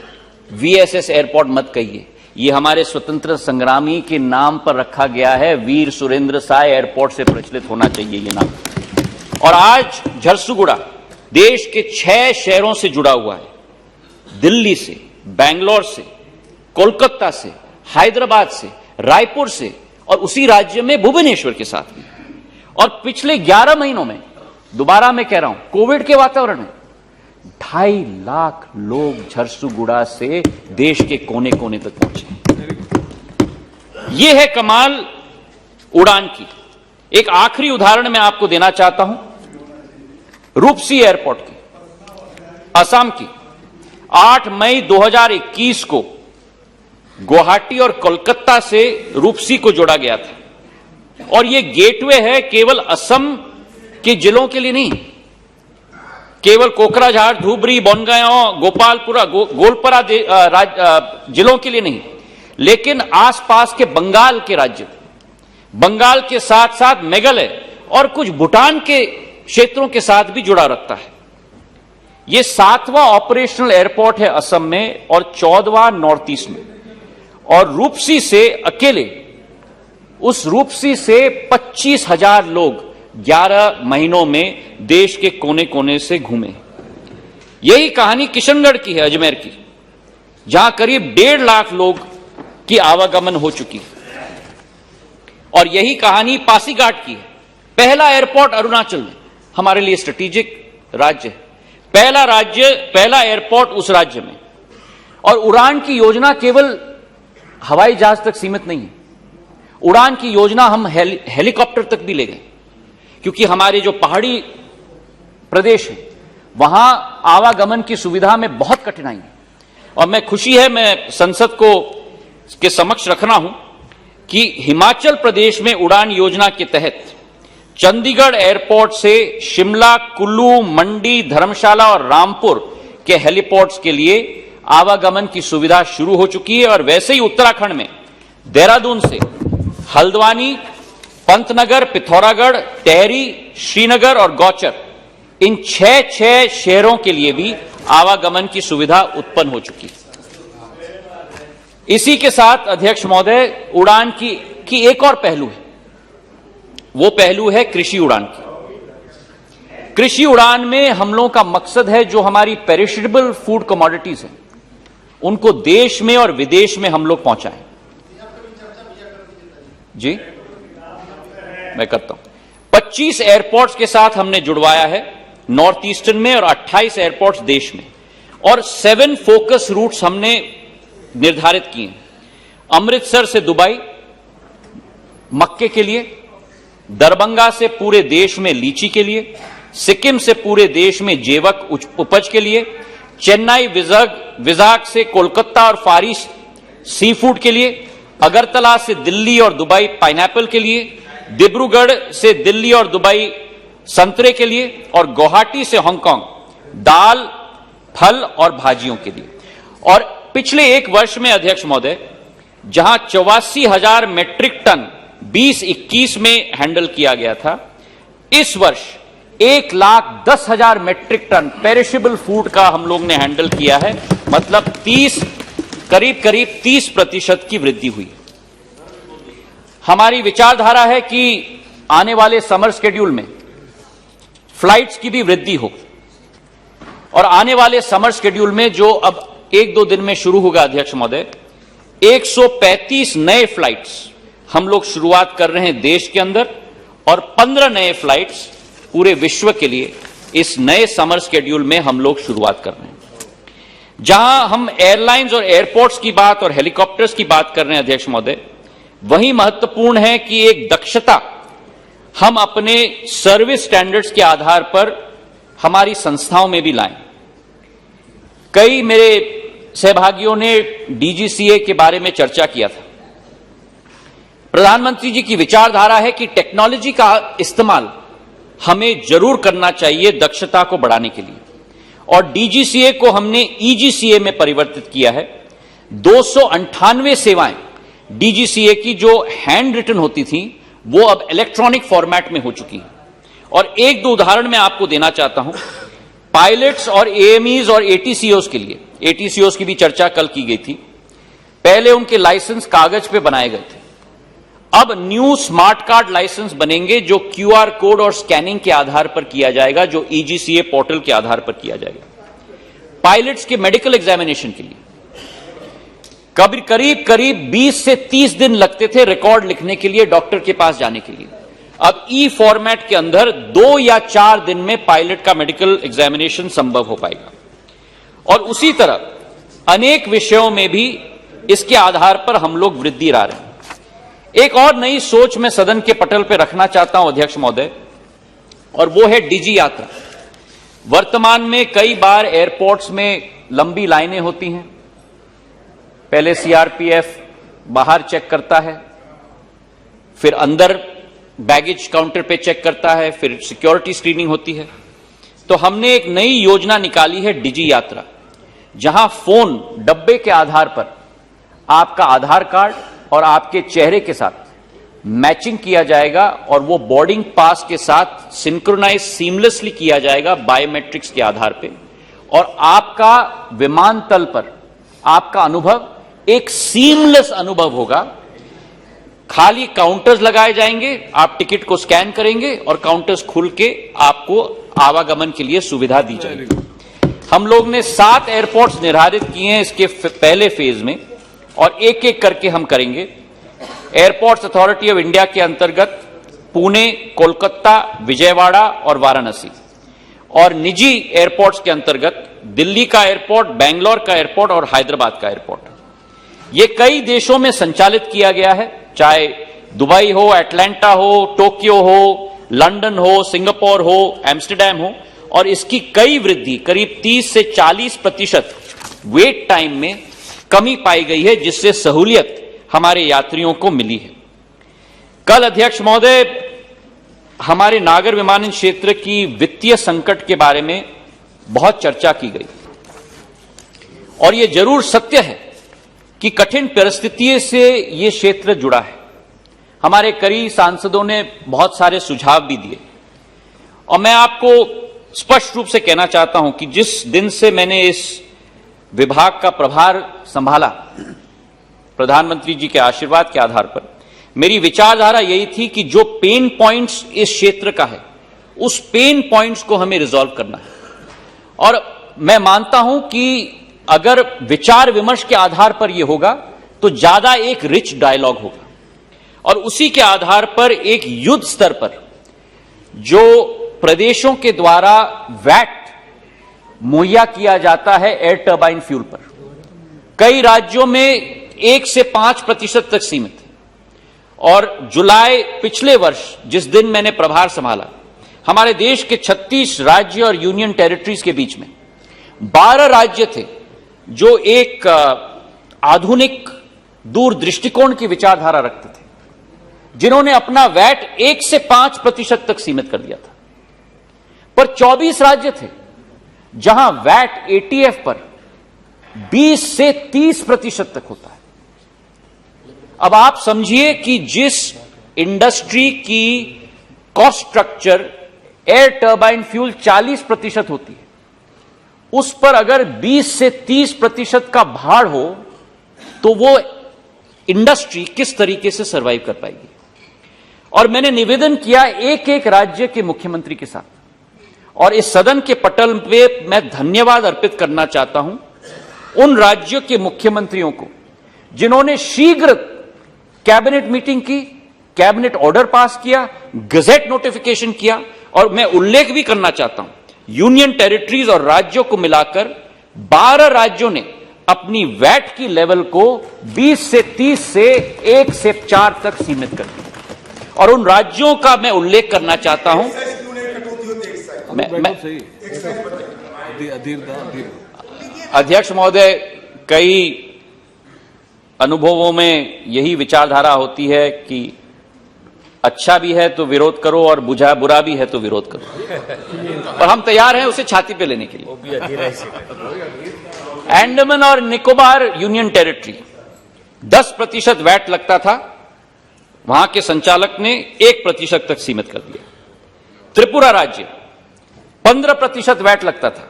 वीएसएस एयरपोर्ट मत कहिए, ये हमारे स्वतंत्र संग्रामी के नाम पर रखा गया है, वीर सुरेंद्र साय एयरपोर्ट से प्रचलित होना चाहिए ये नाम। और आज झरसुगुड़ा देश के 6 शहरों से जुड़ा हुआ है, दिल्ली से, बैंगलोर से, कोलकाता से, हैदराबाद से, रायपुर से, और उसी राज्य में भुवनेश्वर के साथ भी। और पिछले 11 महीनों में, दोबारा मैं कह रहा हूं, कोविड के वातावरण में 2.5 लाख लोग झरसुगुड़ा से देश के कोने कोने तक पहुंचे। यह है कमाल उड़ान की। एक आखिरी उदाहरण मैं आपको देना चाहता हूं, रूपसी एयरपोर्ट की, असम की। 8 मई 2021 को गुवाहाटी और कोलकाता से रूपसी को जोड़ा गया था, और यह गेटवे है केवल असम के जिलों के लिए नहीं, केवल कोकराझार, धुबरी, बोनगांव, गोपालपुरा, गोलपरा जिलों के लिए नहीं, लेकिन आसपास के बंगाल के राज्य, बंगाल के साथ साथ मेघालय और कुछ भूटान के क्षेत्रों के साथ भी जुड़ा रखता है। यह 7वां ऑपरेशनल एयरपोर्ट है असम में और 14वां नॉर्थ ईस्ट में। और रूपसी से अकेले, उस रूपसी से 25,000 लोग 11 महीनों में देश के कोने कोने से घूमे। यही कहानी किशनगढ़ की है, अजमेर की, जहां करीब 1.5 लाख लोग की आवागमन हो चुकी है। और यही कहानी पासीघाट की है। पहला एयरपोर्ट अरुणाचल में, हमारे लिए स्ट्रेटेजिक राज्य है, पहला एयरपोर्ट उस राज्य में। और उड़ान की योजना केवल हवाई जहाज तक सीमित नहीं है, उड़ान की योजना हम हेलीकॉप्टर तक भी ले गए, क्योंकि हमारे जो पहाड़ी प्रदेश है वहां आवागमन की सुविधा में बहुत कठिनाई है। और मैं खुशी है, मैं संसद को के समक्ष रखना हूं कि हिमाचल प्रदेश में उड़ान योजना के तहत चंडीगढ़ एयरपोर्ट से शिमला, कुल्लू, मंडी, धर्मशाला और रामपुर के हेलीपोर्ट्स के लिए आवागमन की सुविधा शुरू हो चुकी है। और वैसे ही उत्तराखंड में देहरादून से हल्द्वानी, पंतनगर, पिथौरागढ़, टेहरी, श्रीनगर और गौचर, इन 6 शहरों के लिए भी आवागमन की सुविधा उत्पन्न हो चुकी है। इसी के साथ अध्यक्ष महोदय, उड़ान की एक और पहलू है, वो पहलू है कृषि उड़ान की। कृषि उड़ान में हम लोगों का मकसद है जो हमारी पेरिशेबल फूड कमोडिटीज हैं उनको देश में और विदेश में हम लोग पहुंचाएं। जी मैं करता हूं। 25 एयरपोर्ट्स के साथ हमने जुड़वाया है नॉर्थ ईस्टर्न में और 28 एयरपोर्ट्स देश में, और 7 फोकस रूट्स हमने निर्धारित किए हैं। अमृतसर से दुबई मक्के के लिए, दरभंगा से पूरे देश में लीची के लिए, सिक्किम से पूरे देश में जेवक उपज के लिए, चेन्नई विजाग से कोलकाता और फारी सी फूड के लिए, अगरतला से दिल्ली और दुबई पाइनएप्पल के लिए, डिब्रूगढ़ से दिल्ली और दुबई संतरे के लिए, और गुवाहाटी से हांगकांग दाल, फल और भाजियों के लिए। और पिछले 1 वर्ष में अध्यक्ष महोदय, जहां 84,000 मेट्रिक टन 2021 में हैंडल किया गया था, इस वर्ष 1,10,000 मेट्रिक टन पेरिशेबल फूड का हम लोग ने हैंडल किया है। मतलब करीब 30% की वृद्धि हुई। हमारी विचारधारा है कि आने वाले समर शेड्यूल में फ्लाइट्स की भी वृद्धि हो, और आने वाले समर शेड्यूल में जो अब 1-2 दिन में शुरू होगा अध्यक्ष महोदय, 135 नए फ्लाइट्स हम लोग शुरुआत कर रहे हैं देश के अंदर और 15 नए फ्लाइट्स पूरे विश्व के लिए इस नए समर शेड्यूल में हम लोग शुरुआत कर रहे हैं। जहां हम एयरलाइंस और एयरपोर्ट्स की बात और हेलीकॉप्टर्स की बात कर रहे हैं अध्यक्ष महोदय, वही महत्वपूर्ण है कि एक दक्षता हम अपने सर्विस स्टैंडर्ड्स के आधार पर हमारी संस्थाओं में भी लाएं। कई मेरे सहभागियों ने डीजीसीए के बारे में चर्चा किया था। प्रधानमंत्री जी की विचारधारा है कि टेक्नोलॉजी का इस्तेमाल हमें जरूर करना चाहिए दक्षता को बढ़ाने के लिए, और डीजीसीए को हमने ईजीसीए में परिवर्तित किया है। 298 सेवाएं डीजीसीए की जो हैंड रिटन होती थी वो अब इलेक्ट्रॉनिक फॉर्मेट में हो चुकी हैं। और एक दो उदाहरण मैं आपको देना चाहता हूं। पायलट्स और एएमईज और एटीसीओज के लिए, एटीसीओज की भी चर्चा कल की गई थी, पहले उनके लाइसेंस कागज पे बनाए गए थे। अब न्यू स्मार्ट कार्ड लाइसेंस बनेंगे जो क्यूआर कोड और स्कैनिंग के आधार पर किया जाएगा, जो ईजीसीए पोर्टल के आधार पर किया जाएगा। पायलट्स के मेडिकल एग्जामिनेशन के लिए करीब 20 से 30 दिन लगते थे रिकॉर्ड लिखने के लिए, डॉक्टर के पास जाने के लिए। अब ई फॉर्मेट के अंदर 2 या 4 दिन में पायलट का मेडिकल एग्जामिनेशन संभव हो पाएगा। और उसी तरह अनेक विषयों में भी इसके आधार पर हम लोग वृद्धि ला रहे हैं। एक और नई सोच मैं सदन के पटल पर रखना चाहता हूं अध्यक्ष महोदय, और वो है डिजी यात्रा। वर्तमान में कई बार एयरपोर्ट्स में लंबी लाइनें होती हैं। पहले सीआरपीएफ बाहर चेक करता है, फिर अंदर बैगेज काउंटर पे चेक करता है, फिर सिक्योरिटी स्क्रीनिंग होती है। तो हमने एक नई योजना निकाली है डिजी यात्रा, जहां फोन डब्बे के आधार पर आपका आधार कार्ड और आपके चेहरे के साथ मैचिंग किया जाएगा, और वो बोर्डिंग पास के साथ सिंक्रोनाइज सीमलेसली किया जाएगा बायोमेट्रिक्स के आधार पे, और आपका विमानतल पर आपका अनुभव एक सीमलेस अनुभव होगा। खाली काउंटर्स लगाए जाएंगे, आप टिकट को स्कैन करेंगे और काउंटर्स खुल के आपको आवागमन के लिए सुविधा दी जाएगी। हम लोग ने 7 एयरपोर्ट्स निर्धारित किए हैं इसके पहले फेज में, और एक एक करके हम करेंगे। एयरपोर्ट्स अथॉरिटी ऑफ इंडिया के अंतर्गत पुणे, कोलकाता, विजयवाड़ा और वाराणसी, और निजी एयरपोर्ट्स के अंतर्गत दिल्ली का एयरपोर्ट, बेंगलोर का एयरपोर्ट और हैदराबाद का एयरपोर्ट। ये कई देशों में संचालित किया गया है, चाहे दुबई हो, एटलांटा हो, टोक्यो हो, लंदन हो, सिंगापुर हो, एम्स्टरडैम हो, और इसकी कई वृद्धि करीब 30 से 40% वेट टाइम में कमी पाई गई है, जिससे सहूलियत हमारे यात्रियों को मिली है। कल अध्यक्ष महोदय हमारे नागर विमानन क्षेत्र की वित्तीय संकट के बारे में बहुत चर्चा की गई, और यह जरूर सत्य है कि कठिन परिस्थितियों से यह क्षेत्र जुड़ा है। हमारे कई सांसदों ने बहुत सारे सुझाव भी दिए, और मैं आपको स्पष्ट रूप से कहना चाहता हूं कि जिस दिन से मैंने इस विभाग का प्रभार संभाला, प्रधानमंत्री जी के आशीर्वाद के आधार पर, मेरी विचारधारा यही थी कि जो पेन पॉइंट्स इस क्षेत्र का है, उस पेन पॉइंट्स को हमें रिजॉल्व करना है। और मैं मानता हूं कि अगर विचार विमर्श के आधार पर यह होगा तो ज्यादा एक रिच डायलॉग होगा, और उसी के आधार पर एक युद्ध स्तर पर जो प्रदेशों के द्वारा वैट मुहैया किया जाता है एयर टर्बाइन फ्यूल पर, कई राज्यों में 1 से 5% तक सीमित है। और जुलाई पिछले वर्ष जिस दिन मैंने प्रभार संभाला, हमारे देश के 36 राज्य और यूनियन टेरिटरीज के बीच में 12 राज्य थे जो एक आधुनिक दूर दृष्टिकोण की विचारधारा रखते थे, जिन्होंने अपना वैट 1 से 5% तक सीमित कर दिया था। पर 24 राज्य थे जहां वैट एटीएफ पर 20 से 30% तक होता है। अब आप समझिए कि जिस इंडस्ट्री की cost structure air turbine fuel 40% होती है, उस पर अगर 20 से 30% का भार हो तो वो इंडस्ट्री किस तरीके से सरवाइव कर पाएगी। और मैंने निवेदन किया एक एक राज्य के मुख्यमंत्री के साथ, और इस सदन के पटल पे मैं धन्यवाद अर्पित करना चाहता हूं उन राज्यों के मुख्यमंत्रियों को जिन्होंने शीघ्र कैबिनेट मीटिंग की, कैबिनेट ऑर्डर पास किया, गजेट नोटिफिकेशन किया, और मैं उल्लेख भी करना चाहता हूं, यूनियन टेरिटरीज और राज्यों को मिलाकर 12 राज्यों ने अपनी वैट की लेवल को 20 से 30 से 1 से 4 तक सीमित कर दिया। और उन राज्यों का मैं उल्लेख करना चाहता हूं, अध्यक्ष महोदय, कई अनुभवों में यही विचारधारा होती है कि अच्छा भी है तो विरोध करो और बुरा भी है तो विरोध करो, और हम तैयार हैं उसे छाती पे लेने के लिए। अंडमान और निकोबार यूनियन टेरिटरी 10% वैट लगता था, वहां के संचालक ने 1% तक सीमित कर दिया। त्रिपुरा राज्य 15% वैट लगता था,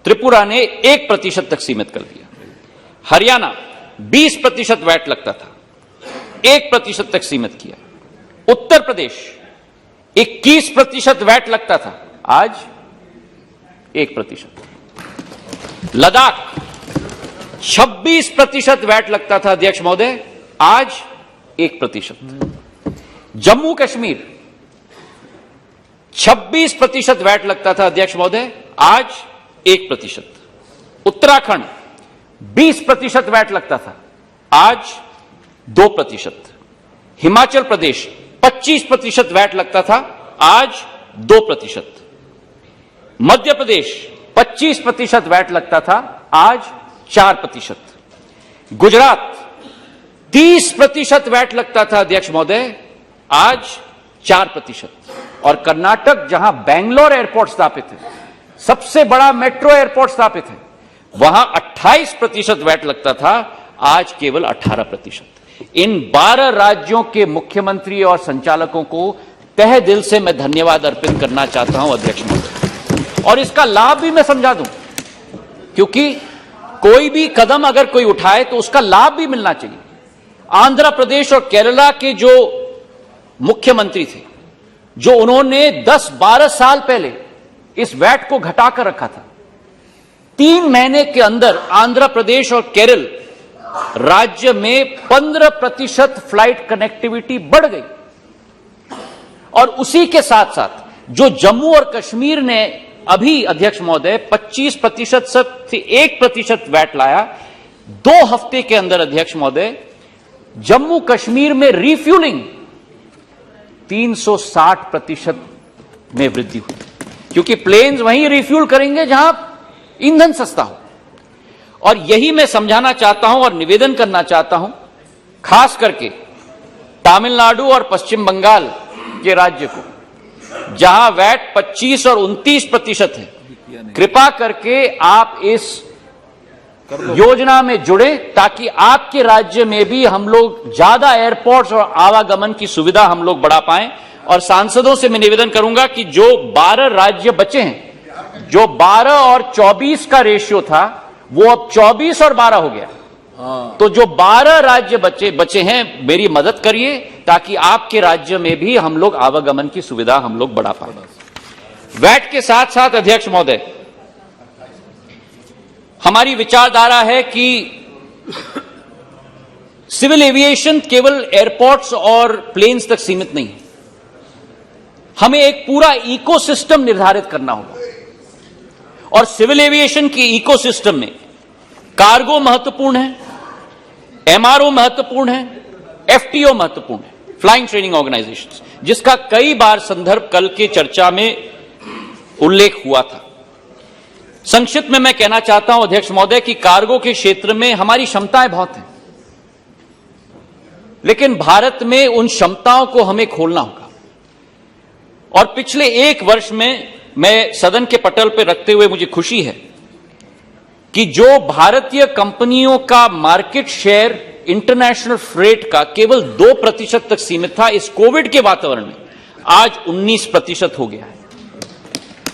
त्रिपुरा ने 1% तक सीमित कर दिया। हरियाणा 20% वैट लगता था, 1% तक सीमित किया। उत्तर प्रदेश 21% वैट लगता था, आज 1%। लद्दाख 26% वैट लगता था अध्यक्ष महोदय, आज 1%। जम्मू कश्मीर 26% वैट लगता था अध्यक्ष महोदय, आज 1%। उत्तराखंड 20% वैट लगता था, आज 2%। हिमाचल प्रदेश 25% वैट लगता था, आज 2%। मध्य प्रदेश 25% वैट लगता था, आज 4%। गुजरात 30% वैट लगता था अध्यक्ष महोदय, आज 4%। और कर्नाटक, जहां बेंगलोर एयरपोर्ट स्थापित है, सबसे बड़ा मेट्रो एयरपोर्ट स्थापित है, वहां 28% वैट लगता था, आज केवल 18%। इन 12 राज्यों के मुख्यमंत्री और संचालकों को तहे दिल से मैं धन्यवाद अर्पित करना चाहता हूं अध्यक्ष महोदय। और इसका लाभ भी मैं समझा दूं, क्योंकि कोई भी कदम अगर कोई उठाए तो उसका लाभ भी मिलना चाहिए। आंध्र प्रदेश और केरला के जो मुख्यमंत्री थे, जो उन्होंने 10-12 साल पहले इस वैट को घटाकर रखा था, 3 महीने के अंदर आंध्र प्रदेश और केरल राज्य में 15% फ्लाइट कनेक्टिविटी बढ़ गई। और उसी के साथ साथ जो जम्मू और कश्मीर ने अभी अध्यक्ष महोदय 25% से 1% वैट लाया, 2 हफ्ते के अंदर अध्यक्ष महोदय जम्मू कश्मीर में रिफ्यूलिंग 360% में वृद्धि हुई, क्योंकि प्लेन्स वहीं रिफ्यूल करेंगे जहां ईंधन सस्ता हो। और यही मैं समझाना चाहता हूं और निवेदन करना चाहता हूं, खास करके तमिलनाडु और पश्चिम बंगाल के राज्य को, जहां वैट 25 और 29% है, कृपा करके आप इस योजना में जुड़े, ताकि आपके राज्य में भी हम लोग ज्यादा एयरपोर्ट्स और आवागमन की सुविधा हम लोग बढ़ा पाएं। और सांसदों से मैं निवेदन करूंगा कि जो 12 राज्य बचे हैं, जो 12 और 24 का रेशियो था, वो अब 24 और 12 हो गया। तो जो 12 राज्य बचे हैं, मेरी मदद करिए ताकि आपके राज्य में भी हम लोग आवागमन की सुविधा हम लोग बढ़ा पाए। वैट के साथ साथ अध्यक्ष महोदय, हमारी विचारधारा है कि सिविल एविएशन केवल एयरपोर्ट्स और प्लेन्स तक सीमित नहीं है, हमें एक पूरा इकोसिस्टम निर्धारित करना होगा। और सिविल एविएशन के इकोसिस्टम में कार्गो महत्वपूर्ण है, एमआरओ महत्वपूर्ण है, एफटीओ महत्वपूर्ण है, फ्लाइंग ट्रेनिंग ऑर्गेनाइजेशंस, जिसका कई बार संदर्भ कल के चर्चा में उल्लेख हुआ था। संक्षिप्त में मैं कहना चाहता हूं अध्यक्ष महोदय कि कार्गो के क्षेत्र में हमारी क्षमताएं बहुत हैं, लेकिन भारत में उन क्षमताओं को हमें खोलना होगा। और पिछले 1 वर्ष में मैं सदन के पटल पर रखते हुए मुझे खुशी है कि जो भारतीय कंपनियों का मार्केट शेयर इंटरनेशनल फ्रेट का केवल 2% तक सीमित था, इस कोविड के वातावरण में आज 19% हो गया है।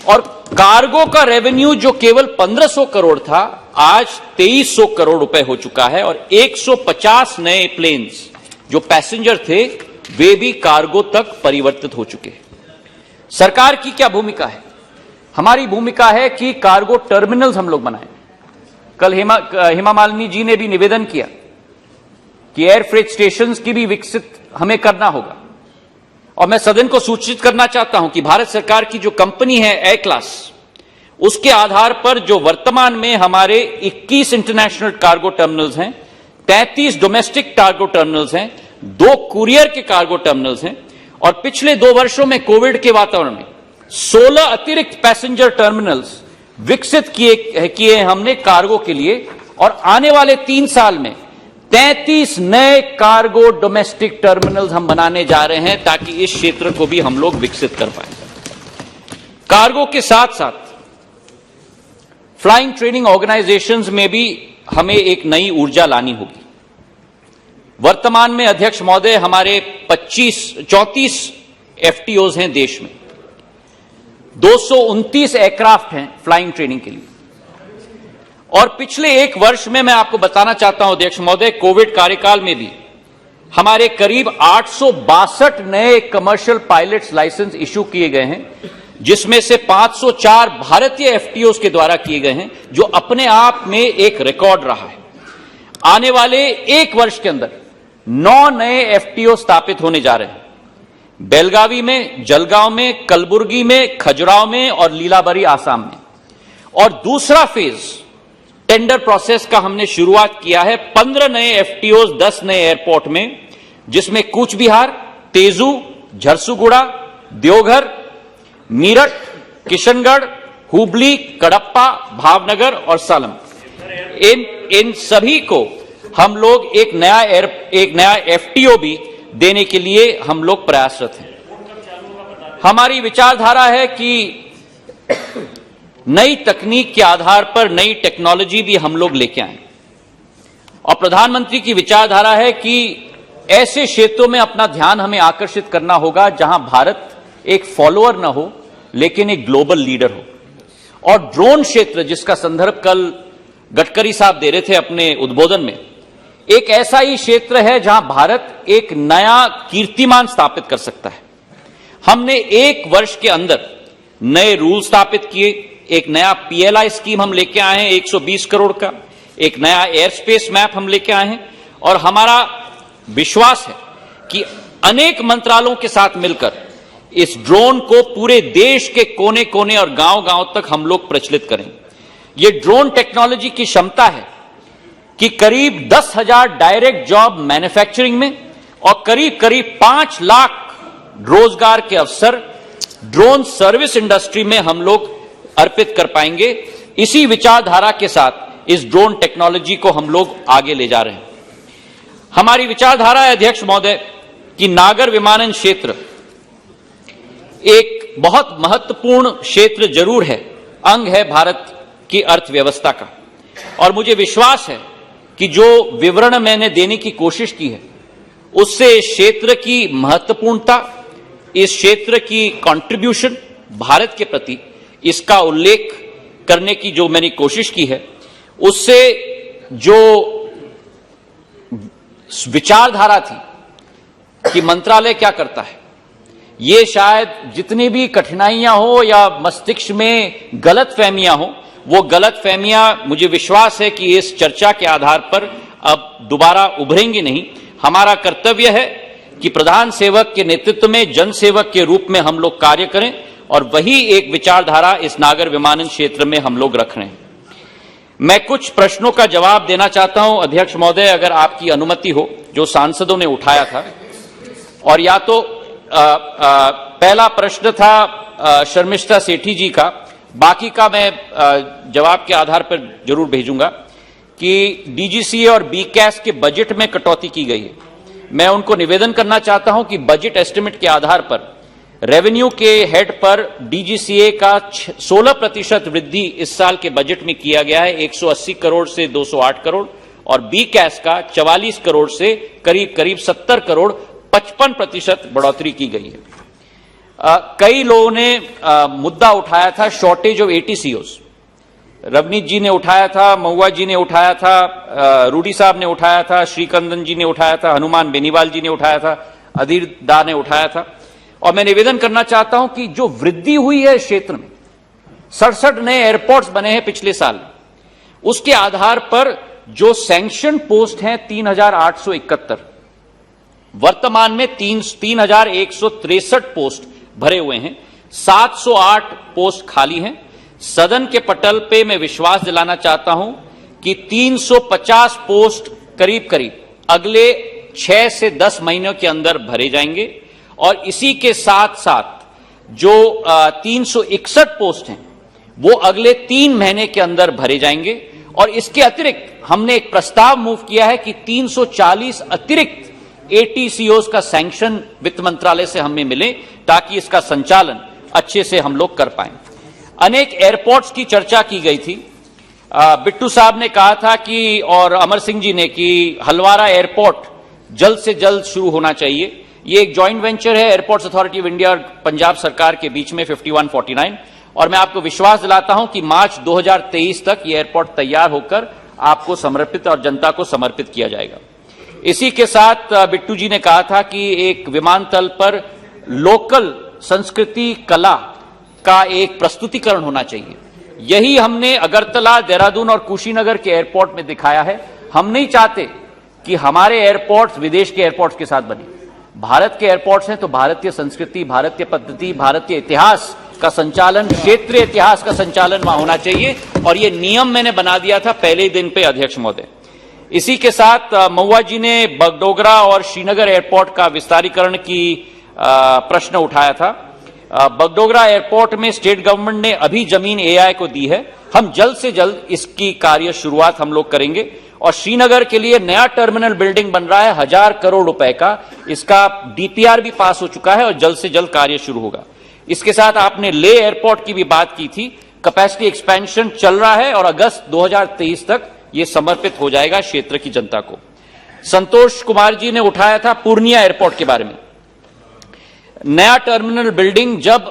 और कार्गो का रेवेन्यू जो केवल 1500 करोड़ था, आज 2300 करोड़ रुपए हो चुका है। और 150 नए प्लेन्स जो पैसेंजर थे, वे भी कार्गो तक परिवर्तित हो चुके हैं। सरकार की क्या भूमिका है? हमारी भूमिका है कि कार्गो टर्मिनल्स हम लोग बनाएं। कल हेमा मालिनी जी ने भी निवेदन किया कि एयर फ्रेट स्टेशन की भी विकसित हमें करना होगा। और मैं सदन को सूचित करना चाहता हूं कि भारत सरकार की जो कंपनी है एयर क्लास, उसके आधार पर जो वर्तमान में हमारे 21 इंटरनेशनल कार्गो टर्मिनल्स हैं, 33 डोमेस्टिक कार्गो टर्मिनल्स हैं, 2 कुरियर के कार्गो टर्मिनल्स हैं, और पिछले 2 वर्षों में कोविड के वातावरण में 16 अतिरिक्त पैसेंजर टर्मिनल्स विकसित किए हमने कार्गो के लिए, और आने वाले 3 साल में 33 नए कार्गो डोमेस्टिक टर्मिनल्स हम बनाने जा रहे हैं ताकि इस क्षेत्र को भी हम लोग विकसित कर पाए। कार्गो के साथ साथ फ्लाइंग ट्रेनिंग ऑर्गेनाइजेशंस में भी हमें एक नई ऊर्जा लानी होगी। वर्तमान में अध्यक्ष महोदय हमारे 34 एफटीओज हैं देश में, 229 एयरक्राफ्ट हैं फ्लाइंग ट्रेनिंग के लिए, और पिछले 1 वर्ष में मैं आपको बताना चाहता हूं अध्यक्ष महोदय, कोविड कार्यकाल में भी हमारे करीब 862 नए कमर्शियल पायलट्स लाइसेंस इशू किए गए हैं, जिसमें से 504 भारतीय एफटीओज के द्वारा किए गए हैं, जो अपने आप में एक रिकॉर्ड रहा है। आने वाले 1 वर्ष के अंदर 9 नए एफटीओ स्थापित होने जा रहे हैं, बेलगावी में, जलगांव में, कलबुर्गी में, खजुराहो में और लीलाबारी आसाम में। और दूसरा फेज टेंडर प्रोसेस का हमने शुरुआत किया है 15 नए एफटीओज 10 नए एयरपोर्ट में, जिसमें कूच बिहार, तेजू, झरसुगुड़ा, देवघर, मीरठ, किशनगढ़, हुबली, कडप्पा, भावनगर और सालम, इन सभी को हम लोग एक नया एफटीओ भी देने के लिए हम लोग प्रयासरत हैं। हमारी विचारधारा है कि नई तकनीक के आधार पर नई टेक्नोलॉजी भी हम लोग लेके आए, और प्रधानमंत्री की विचारधारा है कि ऐसे क्षेत्रों में अपना ध्यान हमें आकर्षित करना होगा जहां भारत एक फॉलोअर ना हो लेकिन एक ग्लोबल लीडर हो। और ड्रोन क्षेत्र, जिसका संदर्भ कल गडकरी साहब दे रहे थे अपने उद्बोधन में, एक ऐसा ही क्षेत्र है जहां भारत एक नया कीर्तिमान स्थापित कर सकता है। हमने 1 वर्ष के अंदर नए रूल स्थापित किए, एक नया पीएलआई स्कीम हम लेके आए हैं 120 करोड़ का, एक नया एयर स्पेस मैप हम लेके आए हैं, और हमारा विश्वास है कि अनेक मंत्रालयों के साथ मिलकर इस ड्रोन को पूरे देश के कोने कोने और गांव गांव तक हम लोग प्रचलित करेंगे। ये ड्रोन टेक्नोलॉजी की क्षमता है कि करीब 10,000 डायरेक्ट जॉब मैन्युफैक्चरिंग में और करीब 5 लाख रोजगार के अवसर ड्रोन सर्विस इंडस्ट्री में हम लोग अर्पित कर पाएंगे। इसी विचारधारा के साथ इस ड्रोन टेक्नोलॉजी को हम लोग आगे ले जा रहे हैं। हमारी विचारधारा है अध्यक्ष महोदय कि नागर विमानन क्षेत्र एक बहुत महत्वपूर्ण क्षेत्र जरूर है, अंग है भारत की अर्थव्यवस्था का, और मुझे विश्वास है कि जो विवरण मैंने देने की कोशिश की है उससे इस क्षेत्र की महत्वपूर्णता, इस क्षेत्र की कंट्रीब्यूशन भारत के प्रति, इसका उल्लेख करने की जो मैंने कोशिश की है, उससे जो विचारधारा थी कि मंत्रालय क्या करता है, ये शायद जितनी भी कठिनाइयां हो या मस्तिष्क में गलतफहमियां हो, वो गलतफहमियां मुझे विश्वास है कि इस चर्चा के आधार पर अब दोबारा उभरेंगी नहीं। हमारा कर्तव्य है कि प्रधान सेवक के नेतृत्व में जन सेवक के रूप में हम लोग कार्य करें, और वही एक विचारधारा इस नागर विमानन क्षेत्र में हम लोग रख रहे हैं। मैं कुछ प्रश्नों का जवाब देना चाहता हूं अध्यक्ष महोदय, अगर आपकी अनुमति हो, जो सांसदों ने उठाया था। और या तो पहला प्रश्न था शर्मिष्ठा सेठी जी का, बाकी का मैं जवाब के आधार पर जरूर भेजूंगा, कि डीजीसीए और बीकैस के बजट में कटौती की गई है। मैं उनको निवेदन करना चाहता हूं कि बजट एस्टिमेट के आधार पर रेवेन्यू के हेड पर डीजीसीए का 16% वृद्धि इस साल के बजट में किया गया है, 180 करोड़ से 208 करोड़, और बीकैस का 44 करोड़ से करीब 70 करोड़ 55% बढ़ोतरी की गई है। कई लोगों ने मुद्दा उठाया था शॉर्टेज ऑफ एटीसीओज, रवनीत जी ने उठाया था, महुआ जी ने उठाया था, रूडी साहब ने उठाया था, श्रीकंदन जी ने उठाया था, हनुमान बेनीवाल जी ने उठाया था, अधीर दा ने उठाया था। और मैं निवेदन करना चाहता हूं कि जो वृद्धि हुई है इस क्षेत्र में, 67 नए एयरपोर्ट्स बने हैं पिछले साल, उसके आधार पर जो सैंक्शन पोस्ट हैं 3,871, वर्तमान में 3,163 पोस्ट भरे हुए हैं, 708 पोस्ट खाली हैं। सदन के पटल पे मैं विश्वास दिलाना चाहता हूं कि 350 पोस्ट करीब करीब अगले 6 से 10 महीनों के अंदर भरे जाएंगे और इसी के साथ साथ जो 361 पोस्ट हैं वो अगले 3 महीने के अंदर भरे जाएंगे। और इसके अतिरिक्त हमने एक प्रस्ताव मूव किया है कि 340 अतिरिक्त ATCOs का सैंक्शन वित्त मंत्रालय से हमें मिले ताकि इसका संचालन अच्छे से हम लोग कर पाएं। अनेक एयरपोर्ट्स की चर्चा की गई थी। बिट्टू साहब ने कहा था कि और अमर सिंह जी ने कि हलवारा एयरपोर्ट जल्द से जल्द शुरू होना चाहिए। ये एक जॉइंट वेंचर है एयरपोर्ट्स अथॉरिटी ऑफ इंडिया और पंजाब सरकार के बीच में 51-49, और मैं आपको विश्वास दिलाता हूं कि मार्च 2023 तक ये एयरपोर्ट तैयार होकर आपको समर्पित और जनता को समर्पित किया जाएगा। इसी के साथ बिट्टू जी ने कहा था कि एक विमानतल पर लोकल संस्कृति कला का एक प्रस्तुतिकरण होना चाहिए। यही हमने अगरतला, देहरादून और कुशीनगर के एयरपोर्ट में दिखाया है। हम नहीं चाहते कि हमारे एयरपोर्ट्स विदेश के एयरपोर्ट्स के साथ बने। भारत के एयरपोर्ट्स हैं तो भारतीय संस्कृति, भारतीय पद्धति, भारतीय इतिहास का संचालन, क्षेत्रीय इतिहास का संचालन वहां होना चाहिए, और यह नियम मैंने बना दिया था पहले ही दिन पे, अध्यक्ष महोदय। इसी के साथ महुआ जी ने बगडोगरा और श्रीनगर एयरपोर्ट का विस्तारीकरण की प्रश्न उठाया था। बगडोगरा एयरपोर्ट में स्टेट गवर्नमेंट ने अभी जमीन AI को दी है। हम जल्द से जल्द इसकी कार्य शुरुआत हम लोग करेंगे। और श्रीनगर के लिए नया टर्मिनल बिल्डिंग बन रहा है 1000 करोड़ रुपए का, इसका DPR भी पास हो चुका है और जल्द से जल्द कार्य शुरू होगा। इसके साथ आपने ले एयरपोर्ट की भी बात की थी। कैपेसिटी एक्सपेंशन चल रहा है और अगस्त 2023 तक यह समर्पित हो जाएगा क्षेत्र की जनता को। संतोष कुमार जी ने उठाया था पूर्णिया एयरपोर्ट के बारे में। नया टर्मिनल बिल्डिंग जब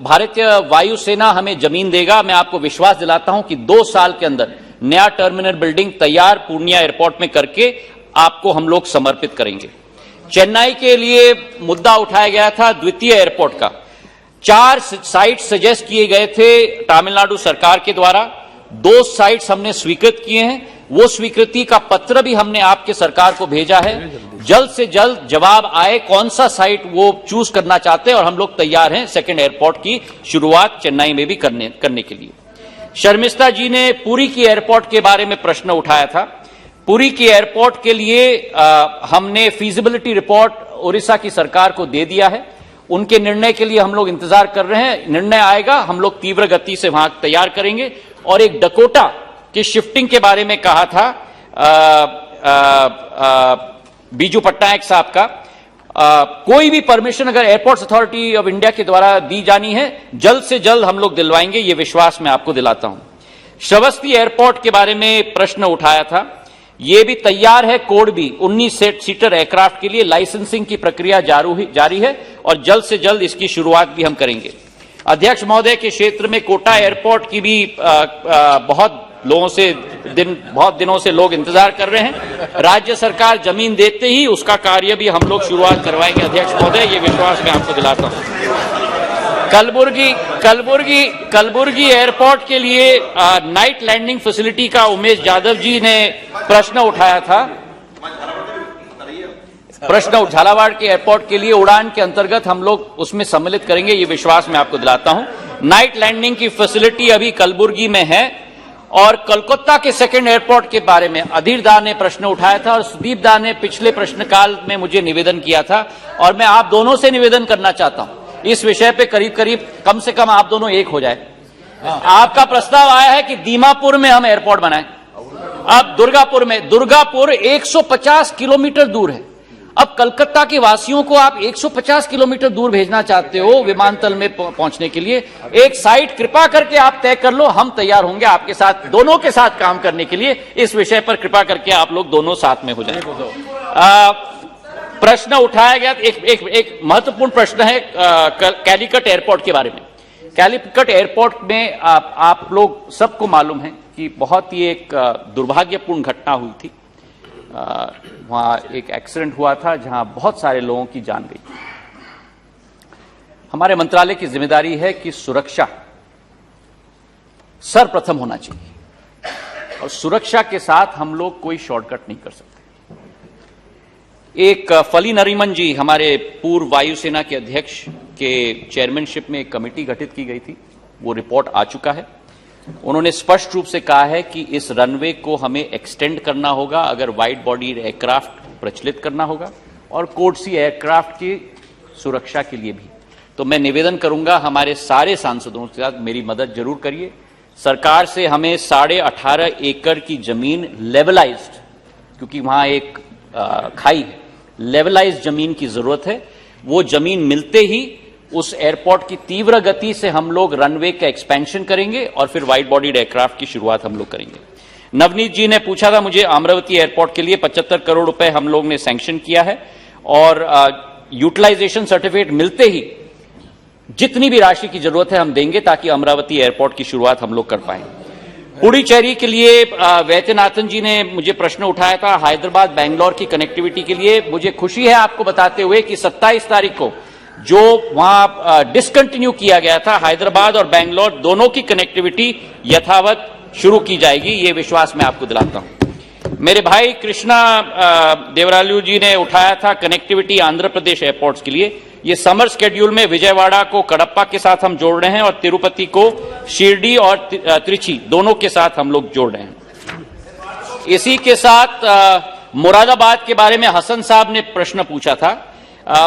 भारतीय वायुसेना हमें जमीन देगा, मैं आपको विश्वास दिलाता हूं कि 2 साल के अंदर नया टर्मिनल बिल्डिंग तैयार पूर्णिया एयरपोर्ट में करके आपको हम लोग समर्पित करेंगे। चेन्नई के लिए मुद्दा उठाया गया था द्वितीय एयरपोर्ट का। 4 साइट सजेस्ट किए गए थे तमिलनाडु सरकार के द्वारा। 2 साइट्स हमने स्वीकृत किए हैं। वो स्वीकृति का पत्र भी हमने आपके सरकार को भेजा है। जल्द से जल्द जवाब आए कौन सा साइट वो चूज करना चाहते हैं, और हम लोग तैयार हैं सेकंड एयरपोर्ट की शुरुआत चेन्नई में भी करने के लिए। शर्मिष्ठा जी ने पुरी की एयरपोर्ट के बारे में प्रश्न उठाया था। पुरी की एयरपोर्ट के लिए हमने फीजिबिलिटी रिपोर्ट उड़ीसा की सरकार को दे दिया है। उनके निर्णय के लिए हम लोग इंतजार कर रहे हैं। निर्णय आएगा, हम लोग तीव्र गति से वहां तैयार करेंगे। और एक डकोटा की शिफ्टिंग के बारे में कहा था बीजू पट्टनायक साहब का। कोई भी परमिशन अगर एयरपोर्ट्स अथॉरिटी ऑफ इंडिया के द्वारा दी जानी है, जल्द से जल्द हम लोग दिलवाएंगे, ये विश्वास मैं आपको दिलाता हूं। श्रावस्ती एयरपोर्ट के बारे में प्रश्न उठाया था। ये भी तैयार है। कोड भी 19 सीटर एयरक्राफ्ट के लिए लाइसेंसिंग की प्रक्रिया जारी है और जल्द से जल्द इसकी शुरुआत भी हम करेंगे। अध्यक्ष महोदय के क्षेत्र में कोटा एयरपोर्ट की भी बहुत दिनों से लोग इंतजार कर रहे हैं। राज्य सरकार जमीन देते ही उसका कार्य भी हम लोग शुरुआत करवाएंगे। अध्यक्ष महोदय, ये विश्वास मैं आपको दिलाता हूं। कलबुर्गी एयरपोर्ट के लिए नाइट लैंडिंग फैसिलिटी का उमेश यादव जी ने प्रश्न उठाया था। झालावाड़ के एयरपोर्ट के लिए उड़ान के अंतर्गत हम लोग उसमें सम्मिलित करेंगे, ये विश्वास मैं आपको दिलाता हूं। नाइट लैंडिंग की फैसिलिटी अभी कलबुर्गी में है। और कोलकाता के सेकंड एयरपोर्ट के बारे में अधीर दा ने प्रश्न उठाया था और सुदीप दा ने पिछले प्रश्नकाल में मुझे निवेदन किया था, और मैं आप दोनों से निवेदन करना चाहता हूं इस विषय पे करीब कम से कम आप दोनों एक हो जाए। आपका प्रस्ताव आया है कि दीमापुर में हम एयरपोर्ट बनाएं। अब दुर्गापुर 150 किलोमीटर दूर है। अब कलकत्ता के वासियों को आप 150 किलोमीटर दूर भेजना चाहते हो विमानतल में पहुंचने के लिए। एक साइट कृपा करके आप तय कर लो, हम तैयार होंगे आपके साथ, दोनों के साथ काम करने के लिए। इस विषय पर कृपा करके आप लोग दोनों साथ में हो जाएं। प्रश्न उठाया गया, एक महत्वपूर्ण प्रश्न है कैलीकट एयरपोर्ट के बारे में। कैलीकट एयरपोर्ट में आप लोग सबको मालूम है कि बहुत ही एक दुर्भाग्यपूर्ण घटना हुई थी। वहां एक एक्सीडेंट हुआ था जहां बहुत सारे लोगों की जान गई। हमारे मंत्रालय की जिम्मेदारी है कि सुरक्षा सर्वप्रथम होना चाहिए और सुरक्षा के साथ हम लोग कोई शॉर्टकट नहीं कर सकते। एक फली नरीमन जी, हमारे पूर्व वायुसेना के अध्यक्ष के चेयरमैनशिप में एक कमेटी गठित की गई थी, वो रिपोर्ट आ चुका है। उन्होंने स्पष्ट रूप से कहा है कि इस रनवे को हमें एक्सटेंड करना होगा, अगर वाइड बॉडी एयरक्राफ्ट प्रचलित करना होगा, और कोड सी एयरक्राफ्ट की सुरक्षा के लिए भी। तो मैं निवेदन करूंगा हमारे सारे सांसदों के साथ मेरी मदद जरूर करिए। सरकार से हमें 18.5 एकड़ की जमीन लेवलाइज्ड, क्योंकि वहां एक खाई है, लेवलाइज्ड जमीन की जरूरत है। वो जमीन मिलते ही उस एयरपोर्ट की तीव्र गति से हम लोग रनवे का एक्सपेंशन करेंगे और फिर वाइड बॉडीड एयरक्राफ्ट की शुरुआत हम लोग करेंगे। नवनीत जी ने पूछा था मुझे, अमरावती एयरपोर्ट के लिए 75 करोड़ रुपए हम लोग ने सैंक्शन किया है और यूटिलाइजेशन सर्टिफिकेट मिलते ही जितनी भी राशि की जरूरत है हम देंगे, ताकि अमरावती एयरपोर्ट की शुरुआत हम लोग कर पाए। पुडुचेरी के लिए वैद्यनाथन जी ने मुझे प्रश्न उठाया था, हैदराबाद बेंगलोर की कनेक्टिविटी के लिए। मुझे खुशी है आपको बताते हुए कि 27 तारीख को जो वहां डिसकंटिन्यू किया गया था, हैदराबाद और बेंगलोर दोनों की कनेक्टिविटी यथावत शुरू की जाएगी, ये विश्वास मैं आपको दिलाता हूं। मेरे भाई कृष्णा देवरालू जी ने उठाया था कनेक्टिविटी आंध्र प्रदेश एयरपोर्ट्स के लिए। ये समर स्केड्यूल में विजयवाड़ा को कडप्पा के साथ हम जोड़ रहे हैं और तिरुपति को शिरडी और त्रिची दोनों के साथ हम लोग जोड़ रहे हैं। इसी के साथ मुरादाबाद के बारे में हसन साहब ने प्रश्न पूछा था।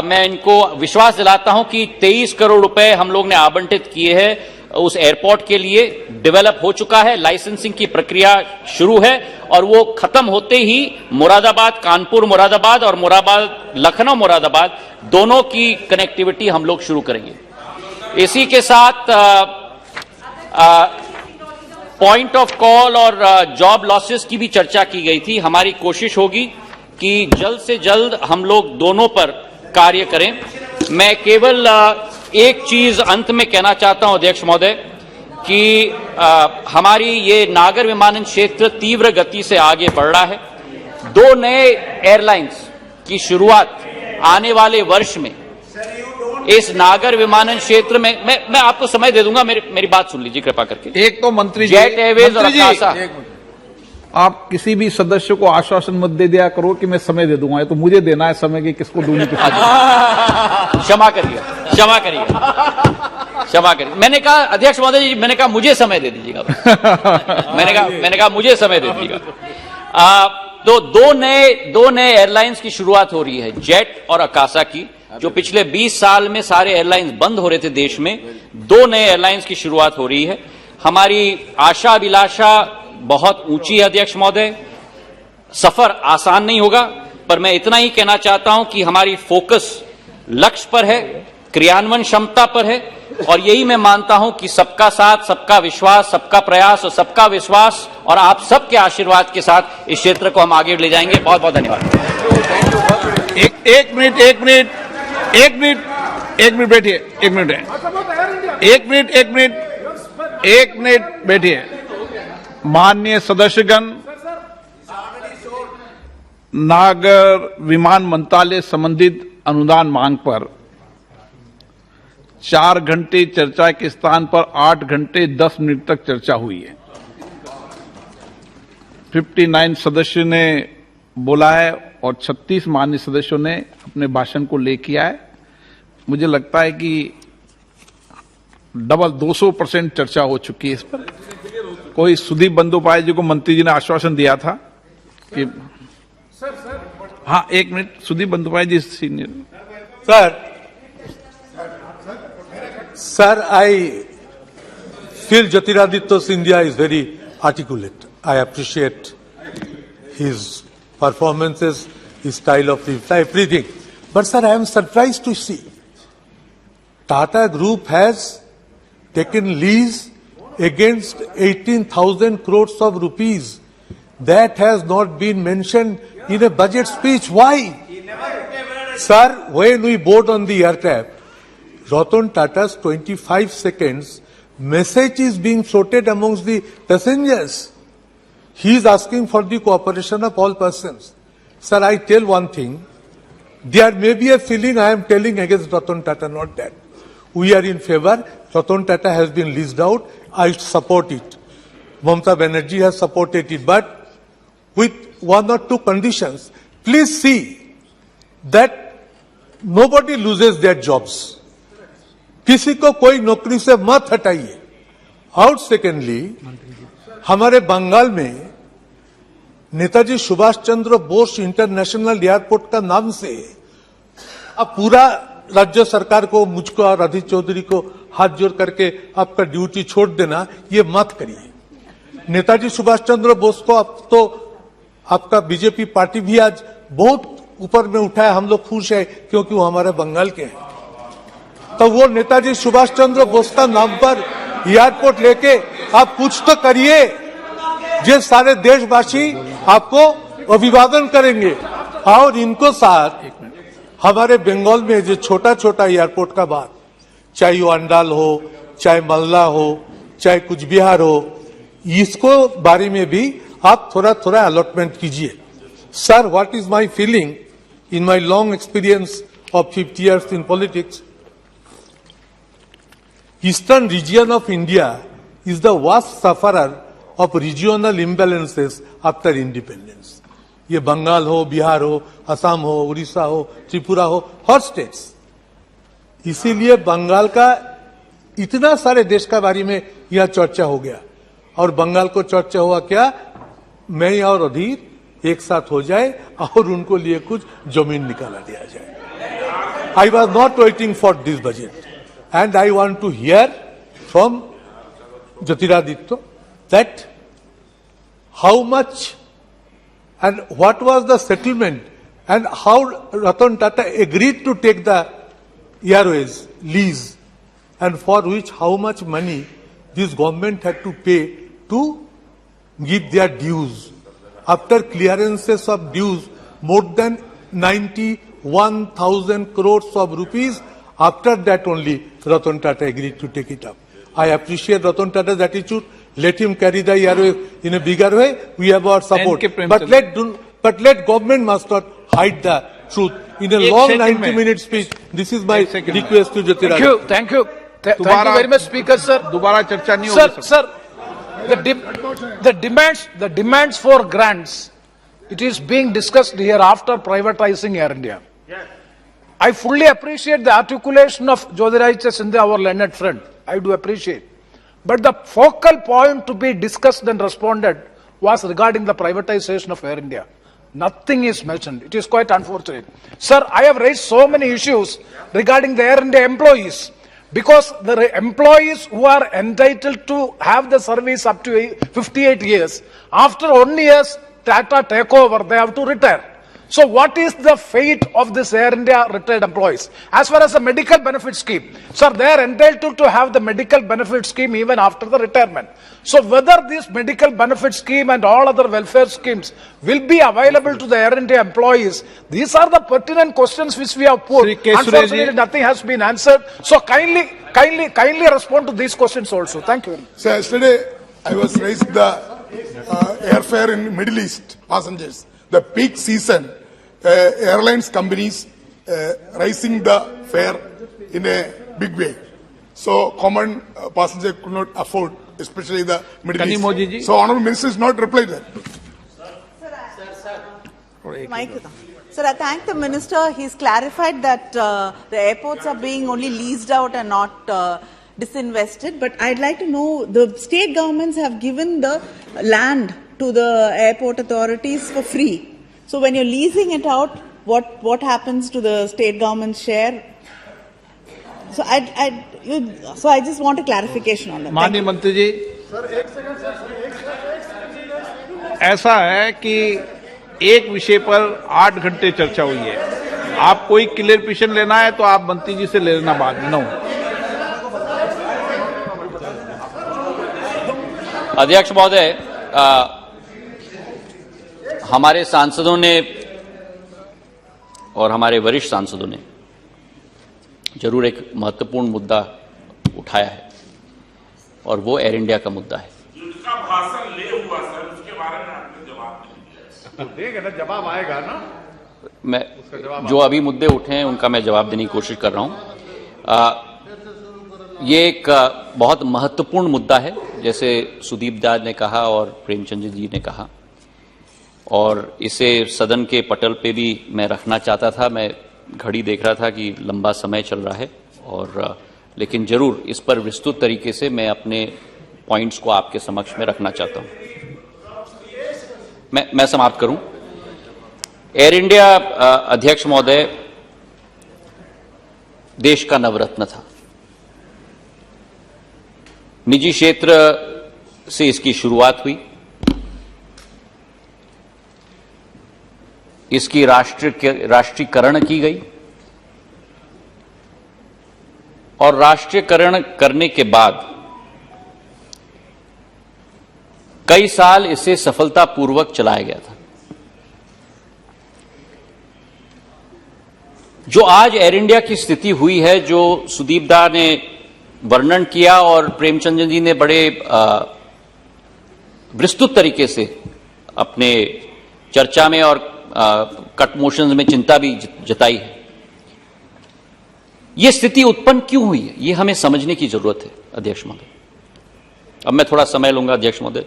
मैं इनको विश्वास दिलाता हूं कि 23 करोड़ रुपए हम लोग ने आवंटित किए हैं उस एयरपोर्ट के लिए, डेवलप हो चुका है, लाइसेंसिंग की प्रक्रिया शुरू है और वो खत्म होते ही मुरादाबाद कानपुर मुरादाबाद और मुरादाबाद लखनऊ मुरादाबाद दोनों की कनेक्टिविटी हम लोग शुरू करेंगे। इसी के साथ पॉइंट ऑफ कॉल और जॉब लॉसेस की भी चर्चा की गई थी। हमारी कोशिश होगी कि जल्द से जल्द हम लोग दोनों पर कार्य करें। मैं केवल एक चीज अंत में कहना चाहता हूं अध्यक्ष महोदय कि हमारी ये नागर विमानन क्षेत्र तीव्र गति से आगे बढ़ रहा है। 2 नए एयरलाइंस की शुरुआत आने वाले वर्ष में इस नागर विमानन क्षेत्र में, मैं आपको समय दे दूंगा, मेरी बात सुन लीजिए कृपा करके। एक तो मंत्री जी, जेट एयरवेज और आकाशा, आप किसी भी सदस्य को आश्वासन मत दे दिया करो कि मैं समय दे दूंगा, तो मुझे देना है समय कि किसको दूंगी किसको। क्षमा करिए, क्षमा करिए, क्षमा करिए। मैंने कहा अध्यक्ष महोदय जी, मैंने कहा मुझे समय दे दीजिएगा। मैंने कहा मुझे समय दे दीजिएगा। तो दो नए एयरलाइंस की शुरुआत हो रही है, जेट और आकाशा की, जो पिछले 20 साल में सारे एयरलाइंस बंद हो रहे थे देश में। 2 नए एयरलाइंस की शुरुआत हो रही है। हमारी आशा अभिलाषा बहुत ऊंची है अध्यक्ष महोदय। सफर आसान नहीं होगा, पर मैं इतना ही कहना चाहता हूं कि हमारी फोकस लक्ष्य पर है, क्रियान्वयन क्षमता पर है, और यही मैं मानता हूं कि सबका साथ, सबका विश्वास, सबका प्रयास और सबका विश्वास और आप सबके आशीर्वाद के साथ इस क्षेत्र को हम आगे ले जाएंगे। बहुत बहुत धन्यवाद। एक मिनट बैठिए, एक मिनट बैठिए। माननीय सदस्यगण, नागर विमान मंत्रालय संबंधित अनुदान मांग पर 4 घंटे चर्चा के स्थान पर 8 घंटे 10 मिनट तक चर्चा हुई है। 59 सदस्यों ने बोला है और 36 माननीय सदस्यों ने अपने भाषण को ले किया है। मुझे लगता है कि डबल 200% चर्चा हो चुकी है इस पर। कोई सुदीप बंदोपाध्याय जी को मंत्री जी ने आश्वासन दिया था कि हाँ, एक minute, Sudip Bandopadhyay ji senior. Sir, I feel Jyotiraditya Scindia is very articulate. I appreciate his performances, his style of reply, everything. But sir, I am surprised to see Tata Group has taken lease against 18,000 crores of rupees. That has not been mentioned in a budget speech. Why? Sir, when we board on the aircraft, Ratan Tata's 25 seconds message is being floated amongst the passengers. He is asking for the cooperation of all persons. Sir, I tell one thing. There may be a feeling I am telling against Ratan Tata, not that. We are in favor. Ratan Tata has been leased out. I support it. Mamata Banerjee has supported it, but with one or two conditions. Please see that nobody loses their jobs. किसी को कोई नौकरी से मत हटाइए. और secondly, हमारे बंगाल में नेताजी सुभाष चंद्र बोस इंटरनेशनल एयरपोर्ट का नाम से अब पूरा राज्य सरकार को, मुझको और अधीर चौधरी को हाथ जोड़ करके आपका ड्यूटी छोड़ देना, ये मत करिए. नेताजी सुभाष चंद्र बोस को अब तो आपका बीजेपी पार्टी भी आज बहुत ऊपर में उठाया. हम लोग खुश है क्योंकि वो हमारे बंगाल के हैं. तो वो नेताजी सुभाष चंद्र बोस का नाम पर एयरपोर्ट लेके आप कुछ तो करिए, जो सारे देशवासी आपको अभिवादन करेंगे. और इनको साथ हमारे बंगाल में जो छोटा छोटा एयरपोर्ट का बात, चाहे वो अंडाल हो, चाहे मल्ला हो, चाहे कुछ बिहार हो, इसको बारे में भी आप थोड़ा थोड़ा अलॉटमेंट कीजिए. Sir, what is my feeling in my long experience of 50 years in politics? Eastern region of India is the worst sufferer of regional imbalances after independence. ये बंगाल हो, बिहार हो, असम हो, उड़ीसा हो, त्रिपुरा हो, हर स्टेट्स. इसीलिए बंगाल का इतना सारे देश का बारे में यह चर्चा हो गया. और बंगाल को चर्चा हुआ क्या, मैं और अधीर एक साथ हो जाए और उनको लिए कुछ जमीन निकाला दिया जाए. I was not waiting for this budget. And I want to hear from Jyotiraditya that how much and what was the settlement and how Ratan Tata agreed to take the airways lease, and for which how much money this government had to pay to give their dues. After clearances of dues, more than 91,000 crores of rupees. After that only Ratan Tata agreed to take it up. I appreciate Ratan Tata's attitude. Let him carry the airway in a bigger way. We have our support. But let government must not hide the truth. In a long 90-minute speech, this is my request to Jyotiraj. Thank you very much, Speaker, sir. दोबारा चर्चा नहीं होगी. Sir, the demands for grants, it is being discussed here after privatizing Air India. I fully appreciate the articulation of Jyotiraj Scindia, our learned friend. I do appreciate. But the focal point to be discussed and responded was regarding the privatization of Air India. Nothing is mentioned. It is quite unfortunate. Sir, I have raised so many issues regarding the Air India employees. Because the employees who are entitled to have the service up to 58 years, after 1 year Tata takeover, they have to retire. So what is the fate of this Air India retired employees? As far as the medical benefit scheme, sir, they are entitled to have the medical benefit scheme even after the retirement. So whether this medical benefit scheme and all other welfare schemes will be available to the Air India employees, these are the pertinent questions which we have put. Unfortunately, nothing has been answered. So kindly respond to these questions also. Thank you. So yesterday I was raising the airfare in Middle East passengers. The peak season, airlines companies raising the fare in a big way. So common passenger could not afford, especially the Middle East. So Honorable Minister has not replied that. Sir, I thank the Minister. He's clarified that the airports are being only leased out and not disinvested. But I'd like to know, the state governments have given the land to the airport authorities for free. So when you're leasing it out, what happens to the state government's share? So I just want a clarification on that. माननीय मंत्री जी, ऐसा है कि एक विषय पर 8 घंटे चर्चा हुई है. आप कोई क्लियरिफिकेशन लेना है तो आप मंत्री जी से ले लेना बाद में. अध्यक्ष महोदय, हमारे सांसदों ने और हमारे वरिष्ठ सांसदों ने जरूर एक महत्वपूर्ण मुद्दा उठाया है और वो एयर इंडिया का मुद्दा है. जिसका भाषण ले हुआ सर, उसके बारे में आपने जवाब नहीं दिया. देगा ना, जवाब आएगा ना. मैं जो अभी मुद्दे उठे हैं उनका मैं जवाब देने की कोशिश कर रहा हूं. ये एक बहुत महत्वपूर्ण मुद्दा है जैसे सुदीप दा ने कहा और प्रेमचंद जी ने कहा, और इसे सदन के पटल पे भी मैं रखना चाहता था। मैं घड़ी देख रहा था कि लंबा समय चल रहा है, और लेकिन जरूर इस पर विस्तृत तरीके से मैं अपने पॉइंट्स को आपके समक्ष में रखना चाहता हूं। मैं समाप्त करूं। एयर इंडिया अध्यक्ष महोदय देश का नवरत्न था। निजी क्षेत्र से इसकी शुरुआत हुई, इसकी राष्ट्रीयकरण की गई, और राष्ट्रीयकरण करने के बाद कई साल इसे सफलतापूर्वक चलाया गया था। जो आज एयर इंडिया की स्थिति हुई है, जो सुदीप दा ने वर्णन किया और प्रेमचंद जी ने बड़े विस्तृत तरीके से अपने चर्चा में और कट मोशंस में चिंता भी जताई है, यह स्थिति उत्पन्न क्यों हुई है, यह हमें समझने की जरूरत है अध्यक्ष महोदय। अब मैं थोड़ा समय लूंगा अध्यक्ष महोदय।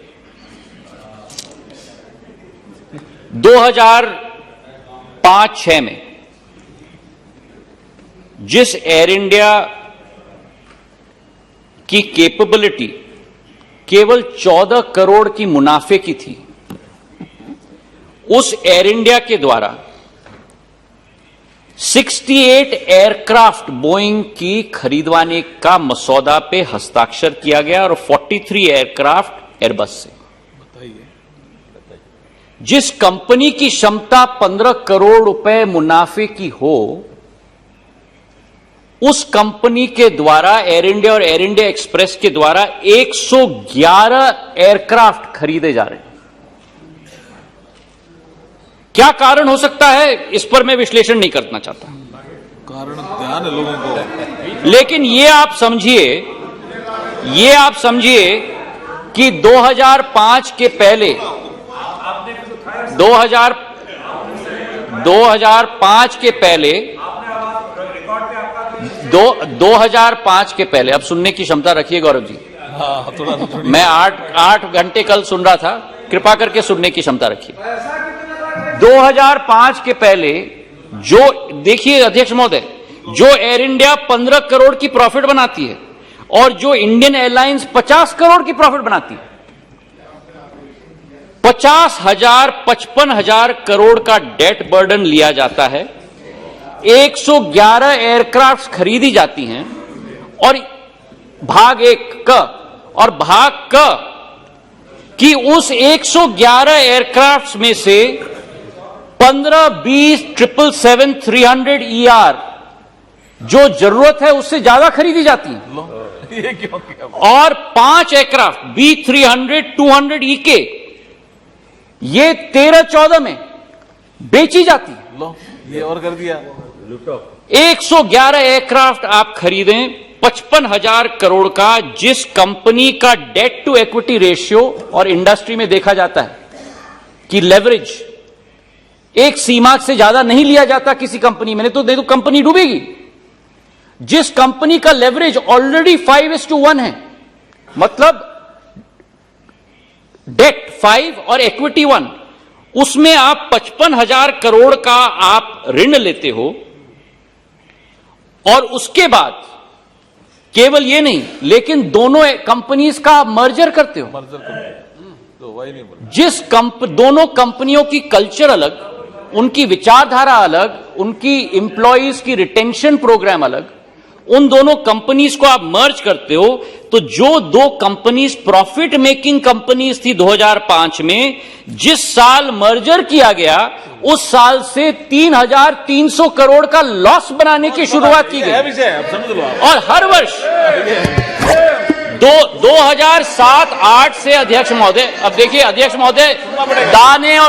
2005-6 में जिस एयर इंडिया की कैपेबिलिटी केवल 14 करोड़ की मुनाफे की थी, उस एयर इंडिया के द्वारा 68 एयरक्राफ्ट बोइंग की खरीदवाने का मसौदा पे हस्ताक्षर किया गया, और 43 एयरक्राफ्ट एयरबस से। जिस कंपनी की क्षमता 15 करोड़ रुपए मुनाफे की हो, उस कंपनी के द्वारा एयर इंडिया और एयर इंडिया एक्सप्रेस के द्वारा 111 एयरक्राफ्ट खरीदे जा रहे हैं। क्या कारण हो सकता है, इस पर मैं विश्लेषण नहीं करना चाहता। कारण ध्यान है लोगों को, लेकिन ये आप समझिए कि 2005 के पहले 2005 के पहले 2005 के पहले, अब सुनने की क्षमता रखिए गौरव जी। हाँ, थोड़ा मैं 8 घंटे कल सुन रहा था, कृपा करके सुनने की क्षमता रखिए। 2005 के पहले जो, देखिए अध्यक्ष महोदय, जो एयर इंडिया 15 करोड़ की प्रॉफिट बनाती है और जो इंडियन एयरलाइंस 50 करोड़ की प्रॉफिट बनाती है, 55,000 करोड़ का डेट बर्डन लिया जाता है, 111 एयरक्राफ्ट खरीदी जाती हैं, और भाग एक और भाग कि उस 111 एयरक्राफ्ट में से 15-20 777-300ER जो जरूरत है उससे ज्यादा खरीदी जाती हैं, ये क्यों किया? और 5 एयरक्राफ्ट B300-200EK ये 13-14 में बेची जाती है। लो, ये और कर दिया। 111 एयरक्राफ्ट आप खरीदें 55,000 करोड़ का, जिस कंपनी का डेट टू इक्विटी रेशियो, और इंडस्ट्री में देखा जाता है कि लेवरेज एक सीमा से ज्यादा नहीं लिया जाता किसी कंपनी में, नहीं तो कंपनी डूबेगी। जिस कंपनी का लेवरेज ऑलरेडी 5:1 है, मतलब डेट 5 और इक्विटी 1, उसमें आप 55,000 करोड़ का आप ऋण लेते हो, और उसके बाद केवल ये नहीं, लेकिन दोनों कंपनीज का मर्जर करते हो। तो वही नहीं बोला। दोनों कंपनियों की कल्चर अलग, उनकी विचारधारा अलग, उनकी इंप्लॉइज की रिटेंशन प्रोग्राम अलग, उन दोनों कंपनीज को आप मर्ज करते हो, तो जो दो कंपनीज प्रॉफिट मेकिंग कंपनीज थी 2005 में, जिस साल मर्जर किया गया उस साल से 3,300 करोड़ का लॉस बनाने की शुरुआत की गई। समझ लो आप। और हर वर्ष 2007-8 से अध्यक्ष महोदय, अब देखिए अध्यक्ष महोदय,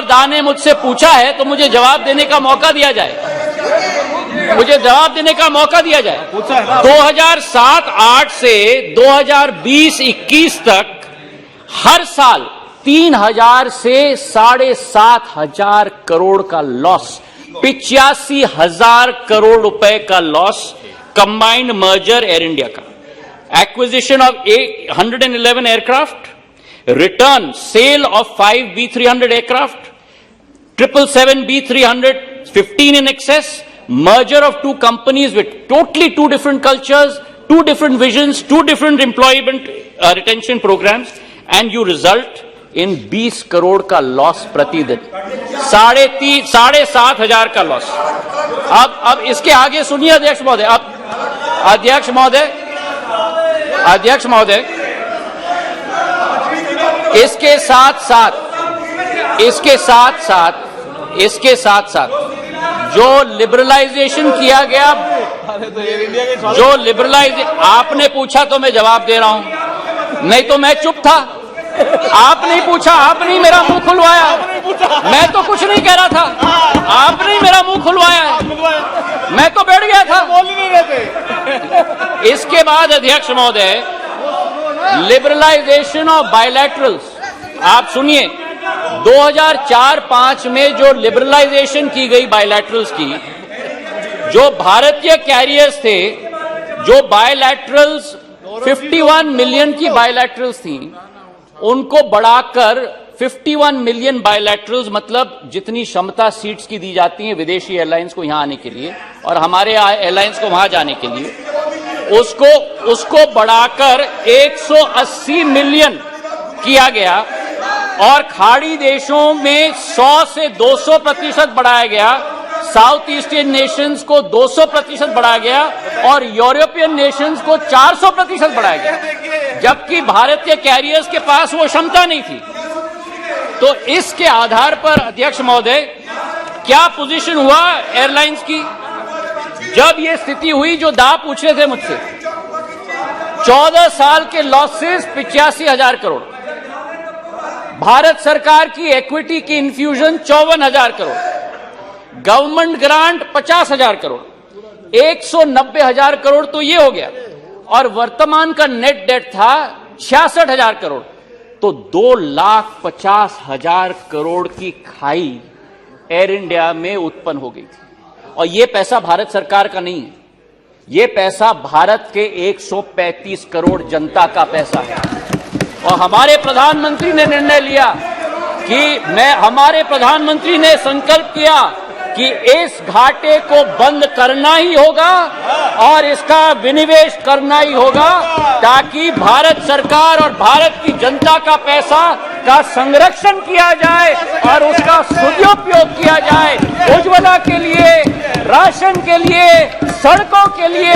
दाने मुझसे पूछा है तो मुझे जवाब देने का मौका दिया जाए, 2007-8 से 2020-21 तक हर साल 3,000 से 7,500 करोड़ का लॉस, 85,000 करोड़ रुपए का loss combined merger air India का। acquisition of 111 aircraft, return, sale of 5 B300 aircraft, 777 B300, 15 in excess, merger of two companies with totally two different cultures, two different visions, two different employment retention programs, and you result in 20 crore का loss प्रतिदिन, 7,500 का loss. अब इसके आगे सुनिए अध्यक्ष महोदय, अब अध्यक्ष महोदय, इसके साथ साथ जो लिबरलाइजेशन किया गया, आपने पूछा तो मैं जवाब दे रहा हूं, नहीं तो मैं चुप था। आपने पूछा, आपने मेरा मुंह खुलवाया, मैं तो कुछ नहीं कह रहा था, आपने मेरा मुंह खुलवाया, मैं तो बैठ गया था, बोल ही नहीं रहे थे। इसके बाद अध्यक्ष महोदय, लिबरलाइजेशन ऑफ बायलैटरल्स, आप सुनिए, 2004-5 में जो लिबरलाइजेशन की गई बायलैटरल्स की, जो भारतीय कैरियर्स थे, जो बायलैटरल्स 51 मिलियन की बायलैटरल्स थी, उनको बढ़ाकर 51 मिलियन बायलैटरल्स, मतलब जितनी क्षमता सीट्स की दी जाती हैं विदेशी एयरलाइंस को यहां आने के लिए और हमारे एयरलाइंस को वहां जाने के लिए, उसको बढ़ाकर 180 मिलियन किया गया और खाड़ी देशों में 100 से 200% बढ़ाया गया, साउथ ईस्टियन नेशंस को 200% बढ़ाया गया और यूरोपियन नेशंस को 400% बढ़ाया गया, जबकि भारतीय कैरियर्स के पास वो क्षमता नहीं थी। तो इसके आधार पर अध्यक्ष महोदय, क्या पोजीशन हुआ एयरलाइंस की जब ये स्थिति हुई? जो दाव पूछ रहे थे मुझसे, 14 साल के लॉसेस 85,000 करोड़, भारत सरकार की इक्विटी की infusion 54,000 crore, government grant 50,000 crore, 190,000 crore तो ये हो गया, और वर्तमान का नेट डेट था 66,000 करोड़। तो 2,50,000 करोड़ की खाई एयर इंडिया में उत्पन्न हो गई थी। और ये पैसा भारत सरकार का नहीं है, ये पैसा भारत के 135 करोड़ जनता का पैसा है। और हमारे प्रधानमंत्री ने निर्णय लिया कि हमारे प्रधानमंत्री ने संकल्प किया कि इस घाटे को बंद करना ही होगा और इसका विनिवेश करना ही होगा, ताकि भारत सरकार और भारत की जनता का पैसा का संरक्षण किया जाए और उसका सदुपयोग किया जाए, उज्ज्वला के लिए, राशन के लिए, सड़कों के लिए,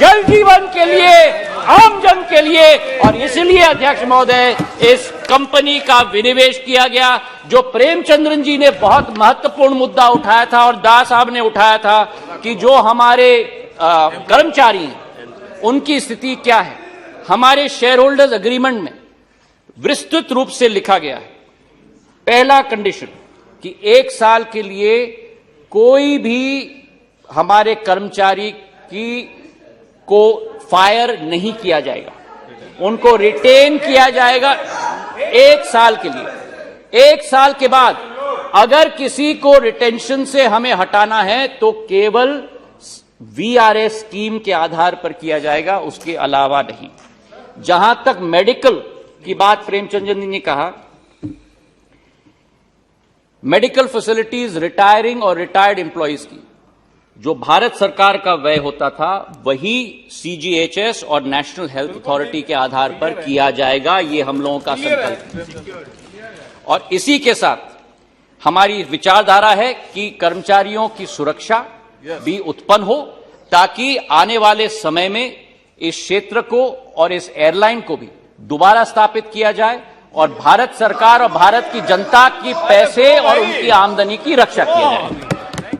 जल जीवन के लिए, आम जन के लिए। और इसलिए अध्यक्ष महोदय, इस कंपनी का विनिवेश किया गया। जो प्रेमचंद्रन जी ने बहुत महत्वपूर्ण मुद्दा उठाया था और दास साहब ने उठाया था कि जो हमारे कर्मचारी हैं उनकी स्थिति क्या है, हमारे शेयर होल्डर्स एग्रीमेंट में विस्तृत रूप से लिखा गया है। पहला कंडीशन कि 1 साल के लिए कोई भी हमारे कर्मचारी को फायर नहीं किया जाएगा, उनको रिटेन किया जाएगा 1 साल के लिए। 1 साल के बाद अगर किसी को रिटेंशन से हमें हटाना है तो केवल वीआरएस स्कीम के आधार पर किया जाएगा, उसके अलावा नहीं। जहां तक मेडिकल की बात प्रेमचंद्र जी ने कहा, मेडिकल फैसिलिटीज रिटायरिंग और रिटायर्ड एम्प्लॉयज की जो भारत सरकार का व्यय होता था वही सीजीएचएस और नेशनल हेल्थ अथॉरिटी के आधार पर किया जाएगा, ये हम लोगों का संकल्प है। और इसी के साथ हमारी विचारधारा है कि कर्मचारियों की सुरक्षा भी उत्पन्न हो, ताकि आने वाले समय में इस क्षेत्र को और इस एयरलाइन को भी दोबारा स्थापित किया जाए और भारत सरकार और भारत की जनता की पैसे और उनकी आमदनी की रक्षा किया जाए।